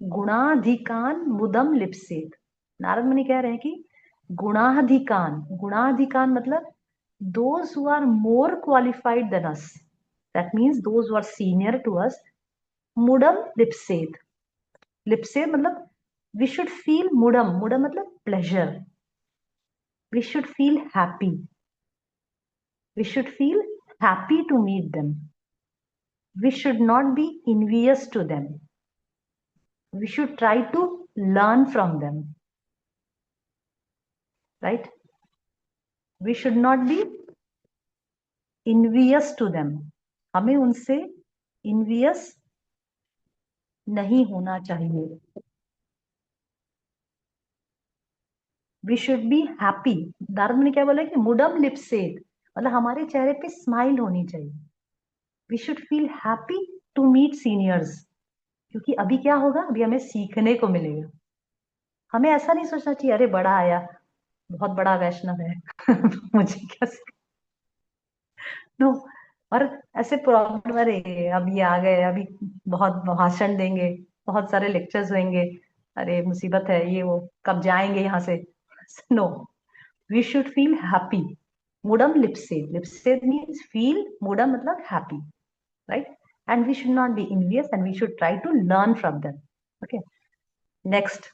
गुणाधिकान मुदम लिप्सेद। नारद मुनि कह रहे हैं कि गुणाधिकान, गुणाधिकान मतलब those who are more qualified than us, that means those who are senior to us, मुडम लिप्सेद। लिप्सेद मतलब वी शुड फील मुडम, मुडम मतलब pleasure, we should feel happy, we should feel happy to meet them, we should not be envious to them, we should try to learn from them, right? We should not be envious to them, हमें उनसे envious नहीं होना चाहिए। we should be happy। Narad ने क्या बोला कि मुडम लिप्सेद मतलब हमारे चेहरे पे स्माइल होनी चाहिए। we should feel happy to meet seniors, क्योंकि अभी क्या होगा, अभी हमें सीखने को मिलेगा। हमें ऐसा नहीं सोचना चाहिए अरे बड़ा आया, बहुत बड़ा वैष्णव है मुझे क्या नो। और ऐसे प्रॉब्लम, अरे अब ये आ गए, अभी बहुत भाषण देंगे, बहुत सारे लेक्चर्स होंगे, अरे मुसीबत है ये वो, कब जाएंगे यहाँ से। No, we should feel happy. मुडम लिप्सेद, लिप्सेद मीन्स फील, मुडम मतलब happy, right? And we should not be envious and we should try to learn from them. Okay, next।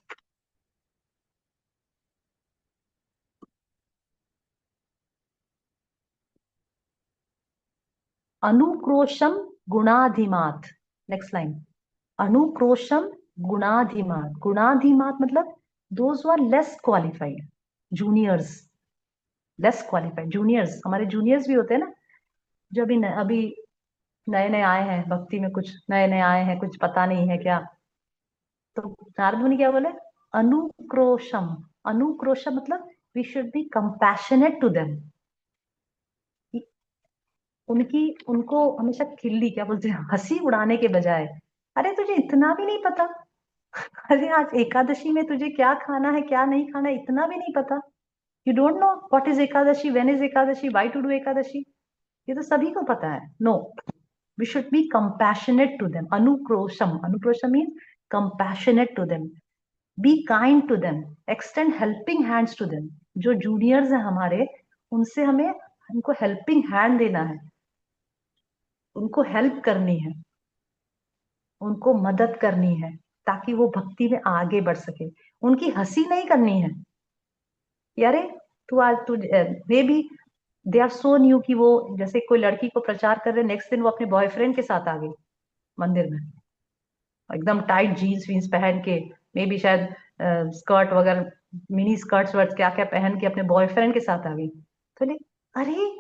अनुक्रोशम गुणाधिमात, नेक्स्ट लाइन। अनुक्रोशम गुणाधिमात, गुणाधिमात मतलब those who are less qualified, juniors, less qualified juniors. हमारे juniors भी होते हैं ना, जो अभी नए नए आए हैं भक्ति में, कुछ नए नए आए हैं, कुछ पता नहीं है क्या। तो नारद मुनि क्या बोले? अनुक्रोशम, अनुक्रोशम मतलब we should be compassionate to them. उनकी, उनको हमेशा खिल्ली, क्या बोलते हैं, हंसी उड़ाने के बजाय, अरे तुझे इतना भी नहीं पता, अरे आज एकादशी में तुझे क्या खाना है क्या नहीं खाना है इतना भी नहीं पता, you don't know what is Ekadashi, when is Ekadashi, why to do Ekadashi, ये तो सभी को पता है। No, we should be compassionate to them. अनुक्रोशम, अनुक्रोशम means compassionate to them, be kind to them, extend helping hands to them. जो जूनियर्स हैं हमारे, उनसे हमें उनको हेल्पिंग हैंड देना है, उनको हेल्प करनी है, उनको मदद करनी है, ताकि वो भक्ति में आगे बढ़ सके। उनकी हंसी नहीं करनी है, यारे तू आज तू वे भी, दे आर सो न्यू कि वो, जैसे कोई लड़की को प्रचार कर रहे, नेक्स्ट दिन वो अपने बॉयफ्रेंड के साथ आ गई मंदिर में, एकदम टाइट जीन्स वीन्स पहन के, मे बी शायद स्कर्ट वगैरह, मिनी स्कर्ट्स वर्ट क्या क्या पहन के अपने बॉयफ्रेंड के साथ आ गई। तो अरे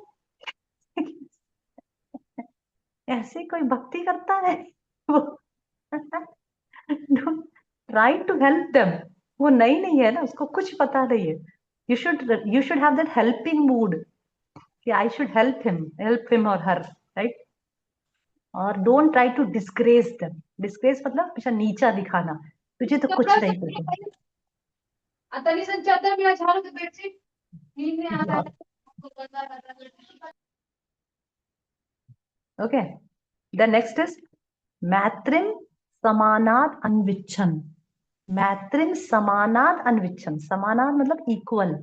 ऐसे कोई भक्ति करता है वो ट्राई टू हेल्प देम। वो नई नहीं है ना, उसको कुछ पता नहीं है। You should have that helping mood कि आई शुड हेल्प हिम और हर, राइट? और don't try to disgrace them. Disgrace मतलब हमेशा नीचा दिखाना, तुझे तो कुछ नहीं पता। आता नहीं संचाता मैं आज हाल तो बेडशीट नींद में आता है। ओके, द नेक्स्ट इज मैत्रिम समानात अन्विच्छन। मैत्रिम समानाद अन्विच्छम, समानाद मतलब इक्वल,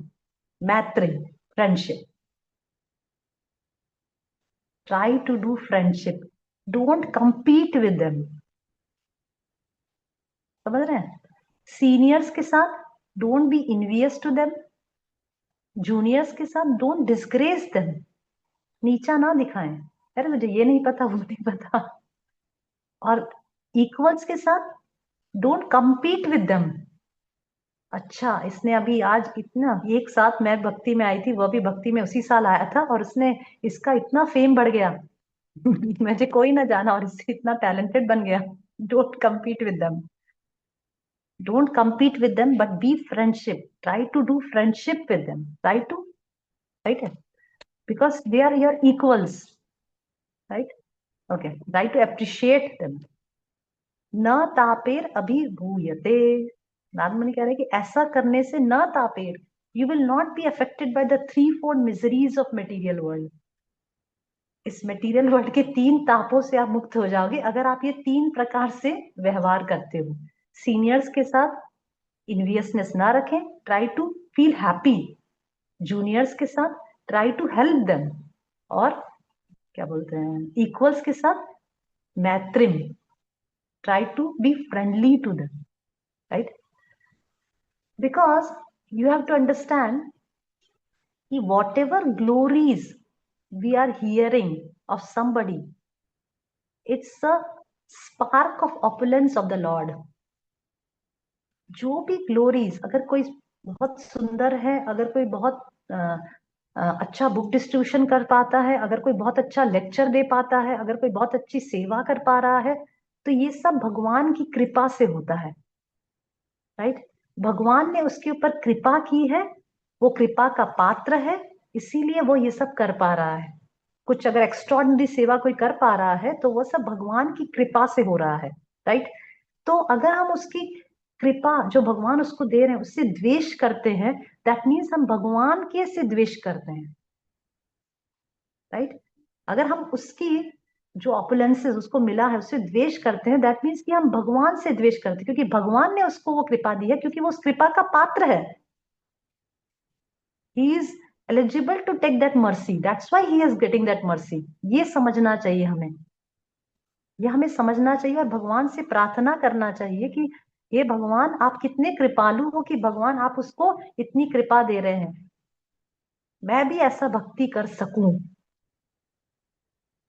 मैत्रिम friendship, try to do friendship, don't compete with them. समझ रहे हैं? सीनियर्स के साथ don't be envious to them, juniors के साथ डोंट डिस्ग्रेस देम, नीचा ना दिखाएं, अरे मुझे ये नहीं पता वो नहीं पता। और इक्वल्स के साथ डोंट compete विद देम। अच्छा, इसने अभी आज इतना, एक साथ मैं भक्ति में आई थी, वह भी भक्ति में उसी साल आया था, और उसने, इसका इतना फेम बढ़ गया मुझे कोई ना जाना, और इससे इतना टैलेंटेड बन गया। Don't compete with them, don't compete with them, but be friendship, try to do friendship with them, try to, right है, because they are your equals, right. Okay, try to appreciate them. न तापेर अभिभूयते, नारद कह रहे हैं कि ऐसा करने से न तापेर, you will not be affected by the three fold miseries of material world. इस मटेरियल वर्ल्ड के तीन तापों से आप मुक्त हो जाओगे अगर आप ये तीन प्रकार से व्यवहार करते हो। सीनियर्स के साथ इन्वियसनेस ना रखें, try to feel happy. Juniors के साथ ट्राई टू हेल्प देम, और क्या बोलते हैं, इक्वल्स के साथ मैत्रिम, try to be friendly to them, right. Because you have to understand कि whatever glories we are hearing of somebody, it's a spark of opulence of the Lord. जो भी ग्लोरीज, अगर कोई बहुत सुंदर है, अगर कोई बहुत अच्छा बुक डिस्ट्रीब्यूशन कर पाता है, अगर कोई बहुत अच्छा लेक्चर दे पाता है, अगर कोई बहुत अच्छी सेवा कर पा रहा है, तो ये सब भगवान की कृपा से होता है, राइट। भगवान ने उसके ऊपर कृपा की है, वो कृपा का पात्र है, इसीलिए वो ये सब कर पा रहा है। कुछ अगर एक्स्ट्रॉर्डिनरी सेवा कोई कर पा रहा है तो वो सब भगवान की कृपा से हो रहा है, राइट। तो अगर हम उसकी कृपा जो भगवान उसको दे रहे हैं उससे द्वेष करते हैं, दैट मीन्स हम भगवान के से द्वेष करते हैं, राइट। अगर हम उसकी जो ऑपुलेंसेस उसको मिला है उससे द्वेष करते हैं, दैट मीन्स कि हम भगवान से द्वेष करते हैं, क्योंकि भगवान ने उसको वो कृपा दी है, क्योंकि वो उस कृपा का पात्र है। he is eligible to take that mercy, that's why he is getting that mercy। ये समझना चाहिए हमें, ये हमें समझना चाहिए, और भगवान से प्रार्थना करना चाहिए कि हे भगवान आप कितने कृपालु हो कि भगवान आप उसको इतनी कृपा दे रहे हैं, मैं भी ऐसा भक्ति कर सकूं।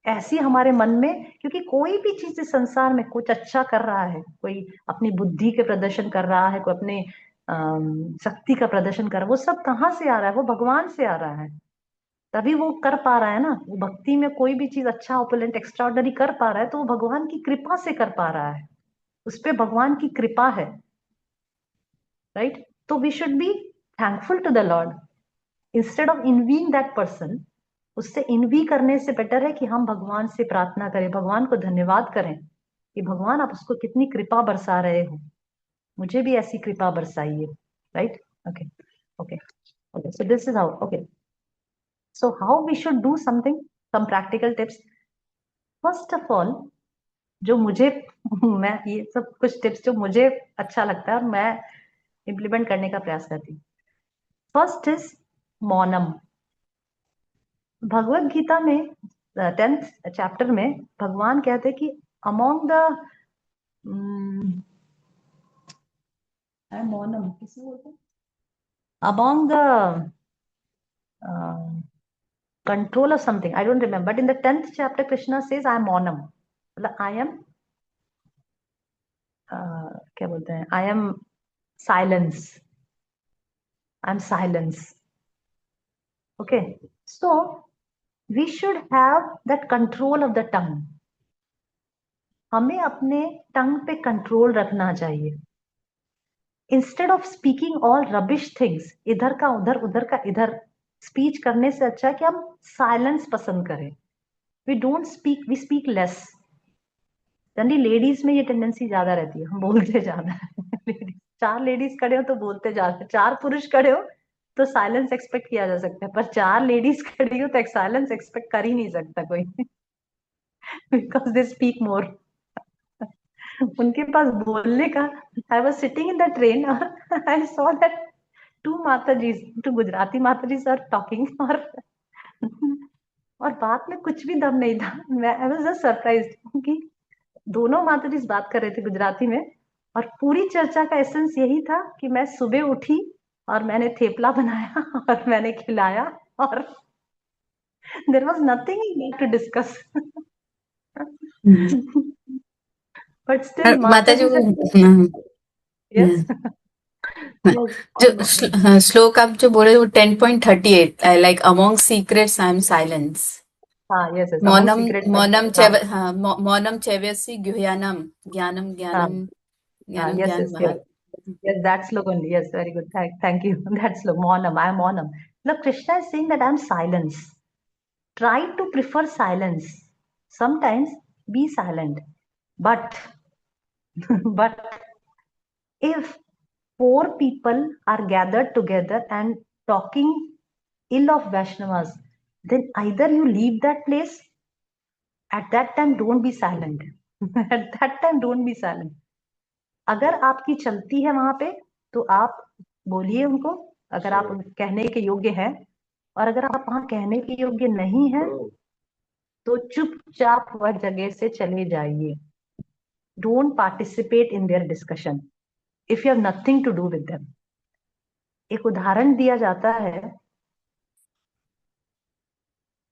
ऐसी हमारे मन में, क्योंकि कोई भी चीज इस संसार में कुछ अच्छा कर रहा है, कोई अपनी बुद्धि के प्रदर्शन कर रहा है, कोई अपने शक्ति का प्रदर्शन कर रहा है, वो सब कहाँ से आ रहा है? वो भगवान से आ रहा है, तभी वो कर पा रहा है ना। वो भक्ति में कोई भी चीज अच्छा, ओपुलेंट, एक्स्ट्राऑर्डिनरी कर पा रहा है तो वो भगवान की कृपा से कर पा रहा है, उस पे भगवान की कृपा है, राइट। तो we should be thankful to the lord instead of envying that person. उससे इनवी करने से बेटर है कि हम भगवान से प्रार्थना करें, भगवान को धन्यवाद करें कि भगवान आप उसको कितनी कृपा बरसा रहे हो, मुझे भी ऐसी कृपा बरसाइए, right. Okay, okay, okay, so this is how, okay, so how we should do something, some practical tips. First of all, जो मुझे मैं ये सब कुछ टिप्स जो मुझे अच्छा लगता है और मैं इम्प्लीमेंट करने का प्रयास करती हूँ। फर्स्ट इज मौनम। भगवत गीता में 10th चैप्टर में भगवान कहते हैं कि अमोंग द मौनम किसे बोलते हैं, among the control of something, I don't remember, but in the 10th chapter Krishna says I am monam, मतलब I am क्या बोलते हैं, I am silence, I am silence, okay। So we should have that control of the tongue। हमें अपने टंग पे control रखना चाहिए। Instead of speaking all rubbish things, इधर का उधर उधर का इधर स्पीच करने से अच्छा है कि हम साइलेंस पसंद करें। We don't speak, we speak less. Generally ladies में ये टेंडेंसी ज्यादा रहती है, हम बोलते ज्यादा है चार लेडीज खड़े हो तो बोलते ज्यादा, चार पुरुष खड़े हो तो साइलेंस एक्सपेक्ट किया जा सकता है, पर चार लेडीज खड़ी हो तो साइलेंस एक्सपेक्ट कर ही नहीं सकता कोई बिकॉज दे स्पीक मोर। उनके पास बोलने का। I was sitting in the train और आई सॉ दैट टू माता जी, टू गुजराती माता जी आर टॉकिंग, और बात में कुछ भी दम नहीं था। मैं आई वॉज जस्ट सरप्राइज कि दोनों माता जी बात कर रहे थे गुजराती में, और पूरी चर्चा का एसेंस यही था कि मैं सुबह उठी और मैंने थेपला बनाया और मैंने खिलाया, और there was nothing to discuss. Hmm. But still माता माता जी जी को, से, यस, यस, जो श्लोक आप जो बोले वो 10.38, like among secrets I am silence. हाँ, yes yes, among Mounam secrets, Mounam हाँ चैव हाँ, मौनम चैवसी गुह्यानम, ज्ञानम हाँ ज्ञानम हाँ, ज्ञानम यस ज्ञान यस महा। Yes, yes, that slogan, yes, very good, thank you. That slogan, Maunam, I am Maunam. Now Krishna is saying that I am silence. Try to prefer silence. Sometimes be silent. But but if four people are gathered together and talking ill of Vaishnavas, then either you leave that place, at that time don't be silent. At that time don't be silent. अगर आपकी चलती है वहां पे, तो आप बोलिए उनको, अगर आप कहने के योग्य हैं। और अगर आप वहां कहने के योग्य नहीं है, तो चुपचाप वह जगह से चले जाइए। Don't participate in their discussion if you have nothing to do with them. एक उदाहरण दिया जाता है,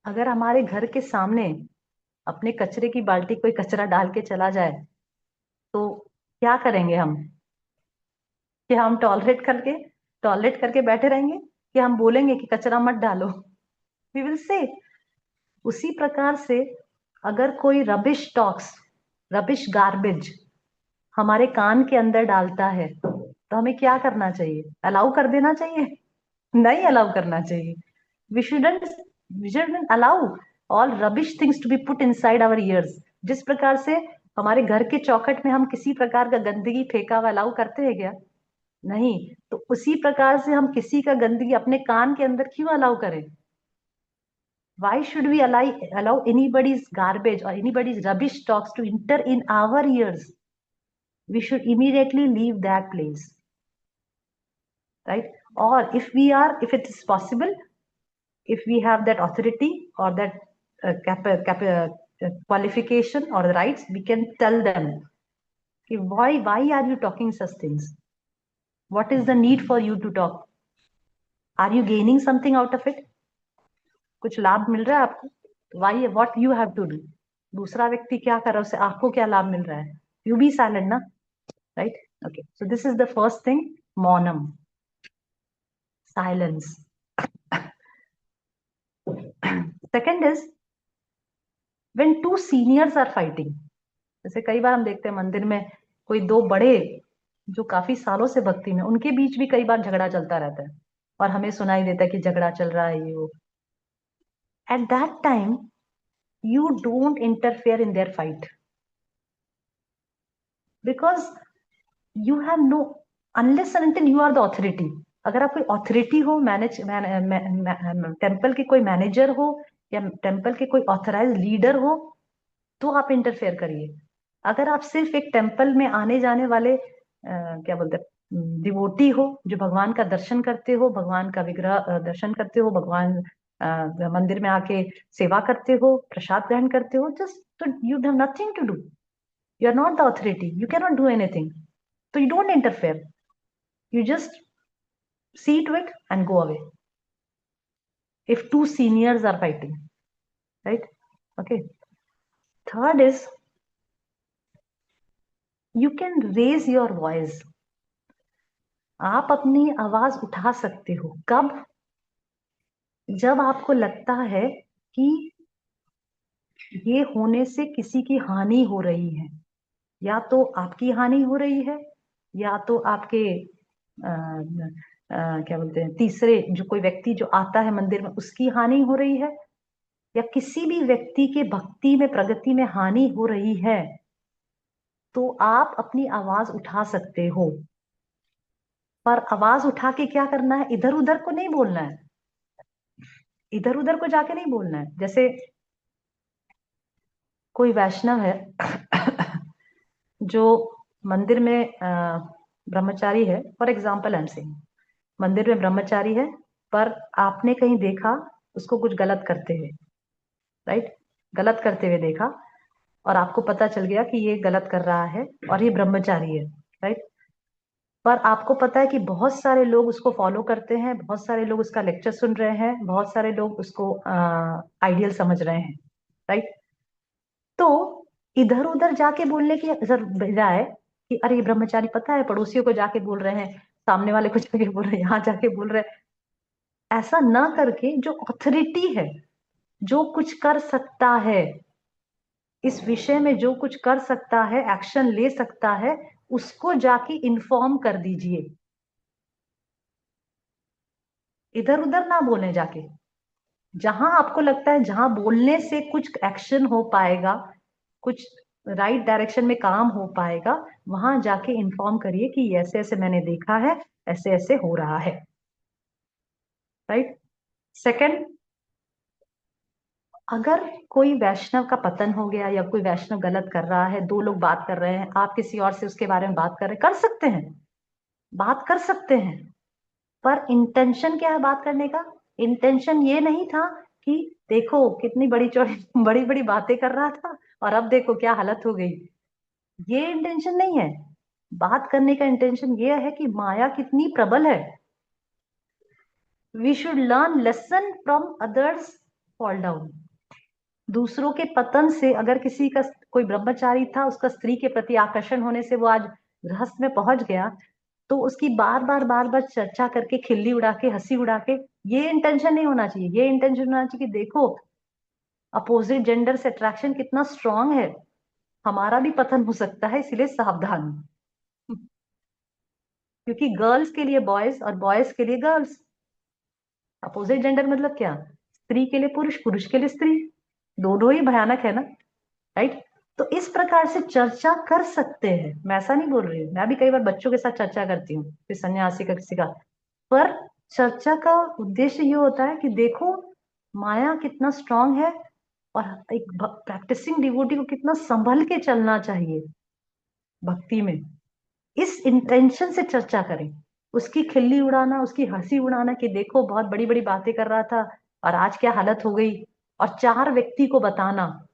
अगर हमारे घर के सामने अपने कचरे की बाल्टी कोई कचरा डाल के चला जाए, तो क्या करेंगे हम? कि हम टॉलरेट करके बैठे रहेंगे, कि हम बोलेंगे कि कचरा मत डालो? We will say. उसी प्रकार से अगर कोई रबिश टॉक्स, रबिश गार्बेज हमारे कान के अंदर डालता है, तो हमें क्या करना चाहिए? अलाउ कर देना चाहिए? नहीं अलाउ करना चाहिए। We shouldn't we shouldn't allow all rubbish things to be put inside our ears. जिस प्रकार से हमारे घर के चौखट में हम किसी प्रकार का गंदगी फेंका हुआ अलाउ करते हैं क्या? नहीं। तो उसी प्रकार से हम किसी का गंदगी अपने कान के अंदर क्यों अलाउ करें? Why should we allow anybody's garbage or anybody's rubbish talks to enter in our ears? We should immediately leave that place, right? Or if it is possible, if we have that authority or that qualification or the rights, we can tell them, okay, why are you talking such things? What is the need for you to talk? Are you gaining something out of it? कुछ लाभ मिल रहा है आपको? Why what you have to do? दूसरा व्यक्ति क्या कर रहा है, उससे आपको क्या लाभ मिल रहा है? यू बी साइलेंट ना, right? Okay, so this is the first thing, मौनम, silence. Second is when two seniors are fighting. जैसे कई बार हम देखते हैं मंदिर में कोई दो बड़े जो काफी सालों से भक्ति में, उनके बीच भी कई बार झगड़ा चलता रहता है, और हमें सुनाई देता है कि झगड़ा चल रहा है, ये वो। At that time you don't interfere in their fight, because you have no, unless and until you are the authority। अगर आप कोई ऑथोरिटी हो, टेम्पल के कोई मैनेजर हो या टेम्पल के कोई ऑथराइज लीडर हो, तो आप इंटरफेयर करिए। अगर आप सिर्फ एक टेम्पल में आने जाने वाले क्या बोलते हैं, डिवोटी हो, जो भगवान का दर्शन करते हो, भगवान का विग्रह दर्शन करते हो, भगवान मंदिर में आके सेवा करते हो, प्रसाद ग्रहण करते हो, जस्ट, तो you have nothing to do. You are not the authority, you can do डू एनीथिंग। तो you don't interfere, you just see to it and go away if two seniors are fighting, right? Okay, third is you can raise your voice। आप अपनी आवाज उठा सकते हो कब? जब आपको लगता है कि ये होने से किसी की हानि हो रही है, या तो आपकी हानि हो रही है, या तो आपके क्या बोलते हैं, तीसरे जो कोई व्यक्ति जो आता है मंदिर में, उसकी हानि हो रही है, या किसी भी व्यक्ति के भक्ति में, प्रगति में हानि हो रही है, तो आप अपनी आवाज उठा सकते हो। पर आवाज उठा के क्या करना है? इधर उधर को नहीं बोलना है, इधर उधर को जाके नहीं बोलना है। जैसे कोई वैष्णव है जो मंदिर में ब्रह्मचारी है, for example I am saying, मंदिर में ब्रह्मचारी है, पर आपने कहीं देखा उसको कुछ गलत करते हुए, राइट, गलत करते हुए देखा, और आपको पता चल गया कि ये गलत कर रहा है और ये ब्रह्मचारी है, राइट, पर आपको पता है कि बहुत सारे लोग उसको फॉलो करते हैं, बहुत सारे लोग उसका लेक्चर सुन रहे हैं, बहुत सारे लोग उसको आइडियल समझ रहे हैं, राइट। तो इधर उधर जाके बोलने की बजाय कि अरे ये ब्रह्मचारी, पता है पड़ोसियों को जाके बोल रहे हैं, सामने वाले को जाके बोल रहे हैं, यहाँ जाके बोल रहे हैं, ऐसा ना करके जो ऑथोरिटी है, जो कुछ कर सकता है इस विषय में, जो कुछ कर सकता है, एक्शन ले सकता है, उसको जाके इन्फॉर्म कर दीजिए। इधर उधर ना बोले जाके, जहां आपको लगता है जहां बोलने से कुछ एक्शन हो पाएगा, कुछ राइट डायरेक्शन में काम हो पाएगा, वहां जाके इन्फॉर्म करिए कि ऐसे ऐसे मैंने देखा है, ऐसे ऐसे हो रहा है, राइट। सेकंड, अगर कोई वैष्णव का पतन हो गया या कोई वैष्णव गलत कर रहा है, दो लोग बात कर रहे हैं, आप किसी और से उसके बारे में बात कर रहे हैं, कर सकते हैं, बात कर सकते हैं, पर इंटेंशन क्या है बात करने का? इंटेंशन ये नहीं था कि देखो कितनी बड़ी चौड़ी बड़ी बड़ी बातें कर रहा था और अब देखो क्या हालत हो गई, ये इंटेंशन नहीं है। बात करने का इंटेंशन ये है कि माया कितनी प्रबल है। We should learn lesson from others fall down. दूसरों के पतन से, अगर किसी का कोई ब्रह्मचारी था, उसका स्त्री के प्रति आकर्षण होने से वो आज गृहस्थ में पहुंच गया, तो उसकी बार बार चर्चा करके, खिल्ली उड़ा के, हंसी उड़ा के, ये इंटेंशन नहीं होना चाहिए। ये इंटेंशन होना चाहिए कि देखो अपोजिट जेंडर से अट्रैक्शन कितना स्ट्रांग है, हमारा भी पतन हो सकता है, इसलिए सावधान। क्योंकि गर्ल्स के लिए बॉयज और बॉयज के लिए गर्ल्स, अपोजिट जेंडर मतलब क्या? स्त्री के लिए पुरुष, पुरुष के लिए स्त्री, दोनों ही भयानक है ना, राइट। तो इस प्रकार से चर्चा कर सकते हैं, मैं ऐसा नहीं बोल रही हूँ, मैं भी कई बार बच्चों के साथ चर्चा करती हूँ, फिर सन्यासी का, किसी का, पर चर्चा का उद्देश्य ये होता है कि देखो माया कितना स्ट्रांग है और एक प्रैक्टिसिंग डिवोटी को कितना संभल के चलना चाहिए भक्ति में, इस इंटेंशन से चर्चा करें। उसकी खिल्ली उड़ाना, उसकी हंसी उड़ाना कि देखो बहुत बड़ी बड़ी बातें कर रहा था और आज क्या हालत हो गई, और चार व्यक्ति को बताना,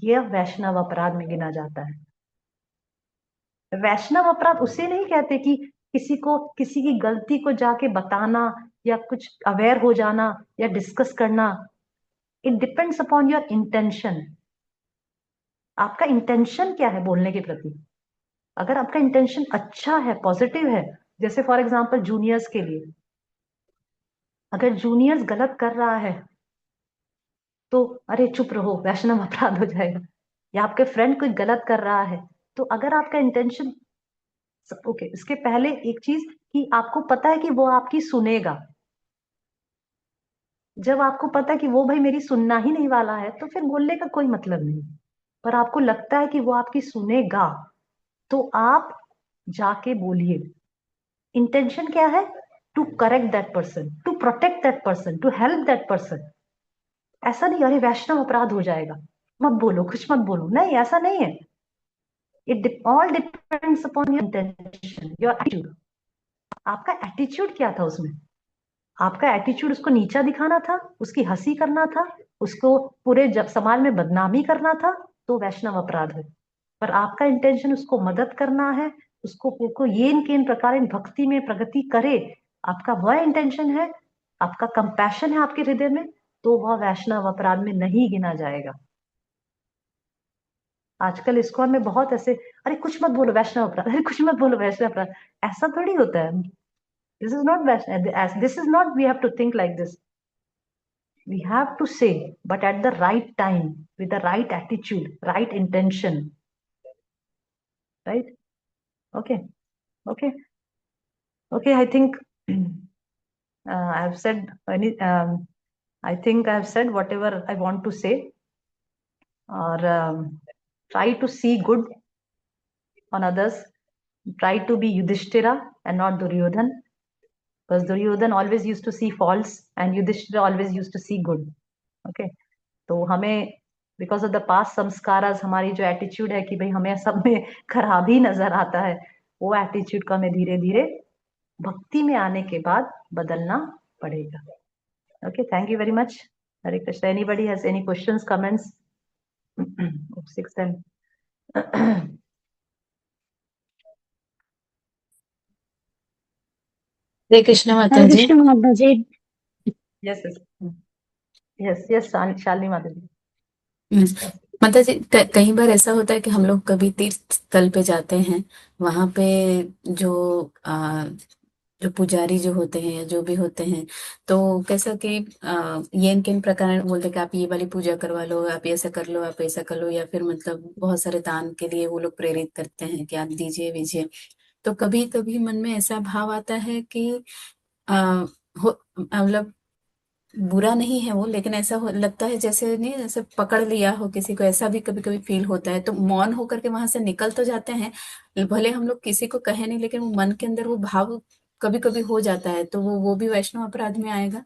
यह वैष्णव अपराध में गिना जाता है। वैष्णव अपराध उसे नहीं कहते कि किसी को, किसी की गलती को जाके बताना या कुछ अवेयर हो जाना या डिस्कस करना। It depends upon your intention. आपका इंटेंशन क्या है बोलने के प्रति? अगर आपका इंटेंशन अच्छा है, पॉजिटिव है, जैसे फॉर एग्जाम्पल जूनियर्स के लिए, अगर जूनियर्स गलत कर रहा है तो अरे चुप रहो, वैष्णव अपराध हो जाएगा। या आपके फ्रेंड कोई गलत कर रहा है, तो अगर आपका इंटेंशन ओके, इसके पहले एक चीज कि आपको पता है कि वो आपकी सुनेगा। जब आपको पता है कि वो भाई मेरी सुनना ही नहीं वाला है, तो फिर बोलने का कोई मतलब नहीं। पर आपको लगता है कि वो आपकी सुनेगा, तो आप जाके बोलिए। इंटेंशन क्या है? To correct that person, to protect that person, to help that person. ऐसा नहीं अरे वैष्णव अपराध हो जाएगा, मत बोलो, कुछ मत बोलो, नहीं, ऐसा नहीं है। It all depends upon your intention, your attitude. आपका एटीट्यूड क्या था उसमें? आपका एटीट्यूड उसको नीचा दिखाना था, उसकी हंसी करना था, उसको पूरे समाज में बदनामी करना था, तो वैष्णव अपराध है। पर आपका इंटेंशन उसको मदद करना है, उसको ये इन प्रकार भक्ति में प्रगति करे, आपका वह इंटेंशन है, आपका कंपैशन है आपके हृदय में, तो वह वैष्णव अपराध में नहीं गिना जाएगा। आजकल इस्कॉन में बहुत ऐसे, अरे कुछ मत बोलो वैष्णव अपराध, अरे कुछ मत बोलो वैष्णव अपराध, ऐसा थोड़ी होता है। This is not Vaishnav, this is not, we have to think like this. We have to say, but at the right time, with the right attitude, right intention, right? Okay, okay, okay. I think I've said any. I think I've said whatever I want to say, or try to see good on others. Try to be Yudhishthira and not Duryodhan, because Duryodhan always used to see faults and Yudhishthira always used to see good. Okay, तो हमें because of the past samskaras, हमारी जो attitude है कि भाई हमें सब में खराबी नजर आता है, वो एटीट्यूड को हमें धीरे धीरे भक्ति में आने के बाद बदलना पड़ेगा. Okay, thank you very much. Hare Krishna. Anybody has any questions, comments? 6 Hare Krishna माता हरे जी. कृष्ण माता ji. Yes yes yes yes, Shalini माता जी. Yes. माता जी, कई बार ऐसा होता है कि हम लोग कभी तीर्थ स्थल पे जाते हैं, वहां पे जो जो पुजारी जो होते हैं या जो भी होते हैं, तो कैसा कि ये किन प्रकार बोलते हैं कि आप ये वाली पूजा करवा लो, आप ऐसा कर लो, आप ऐसा कर लो, या फिर मतलब बहुत सारे दान के लिए वो लोग प्रेरित करते हैं कि आप दीजिए दीजिए. तो कभी कभी मन में ऐसा भाव आता है कि मतलब बुरा नहीं है वो, लेकिन ऐसा लगता है जैसे नहीं, जैसे पकड़ लिया हो किसी को, ऐसा भी कभी कभी फील होता है. तो मौन होकर के वहां से निकल तो जाते हैं, भले हम लोग किसी को कहे नहीं, लेकिन वो मन के अंदर वो भाव कभी कभी हो जाता है. तो वो भी वैष्णव अपराध में आएगा?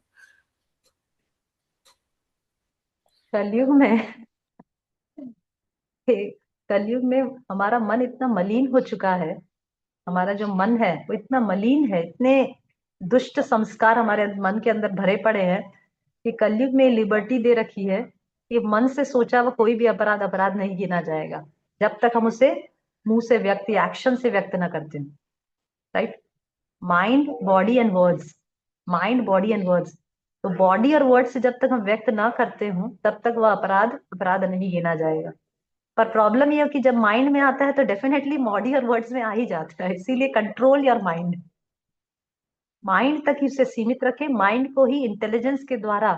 कलयुग में कलयुग में हमारा मन इतना मलिन हो चुका है, हमारा जो मन है वो इतना मलिन है, इतने दुष्ट संस्कार हमारे मन के अंदर भरे पड़े हैं कि कलयुग में लिबर्टी दे रखी है कि मन से सोचा हुआ कोई भी अपराध अपराध नहीं गिना जाएगा जब तक हम उसे मुंह से व्यक्त या एक्शन से व्यक्त ना करते हैं. Right? Mind body and words, mind body and words. तो बॉडी और वर्ड से जब तक हम व्यक्त ना करते हो तब तक वह अपराध अपराध नहीं गिना जाएगा. पर प्रॉब्लम ये है कि जब माइंड में आता है तो डेफिनेटली बॉडी और वर्ड्स में आ ही जाता है. इसीलिए कंट्रोल योर माइंड, माइंड तक ही उसे सीमित रखें, माइंड को ही इंटेलिजेंस के द्वारा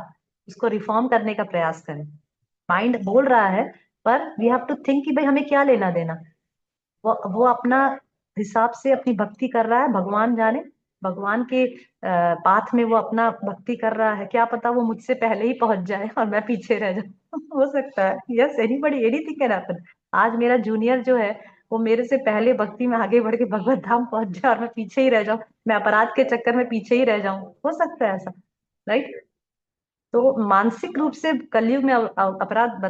उसको रिफॉर्म करने का प्रयास करें. माइंड बोल रहा है पर वी हैव टू थिंक कि भाई हमें क्या लेना देना. वो अपना हिसाब से अपनी भक्ति कर रहा है, भगवान जाने. भगवान के पाथ में वो अपना भक्ति कर रहा है, क्या पता वो मुझसे पहले ही पहुंच जाए और मैं पीछे रह जाऊं. हो सकता है. Yes, anybody, anything can happen. आज मेरा जूनियर जो है वो मेरे से पहले भक्ति में आगे बढ़ के भगवत धाम पहुंच जाए और मैं पीछे ही रह जाऊं, मैं अपराध के चक्कर में पीछे ही रह जाऊं. हो सकता है ऐसा. राइट? तो मानसिक रूप से कलयुग में अपराध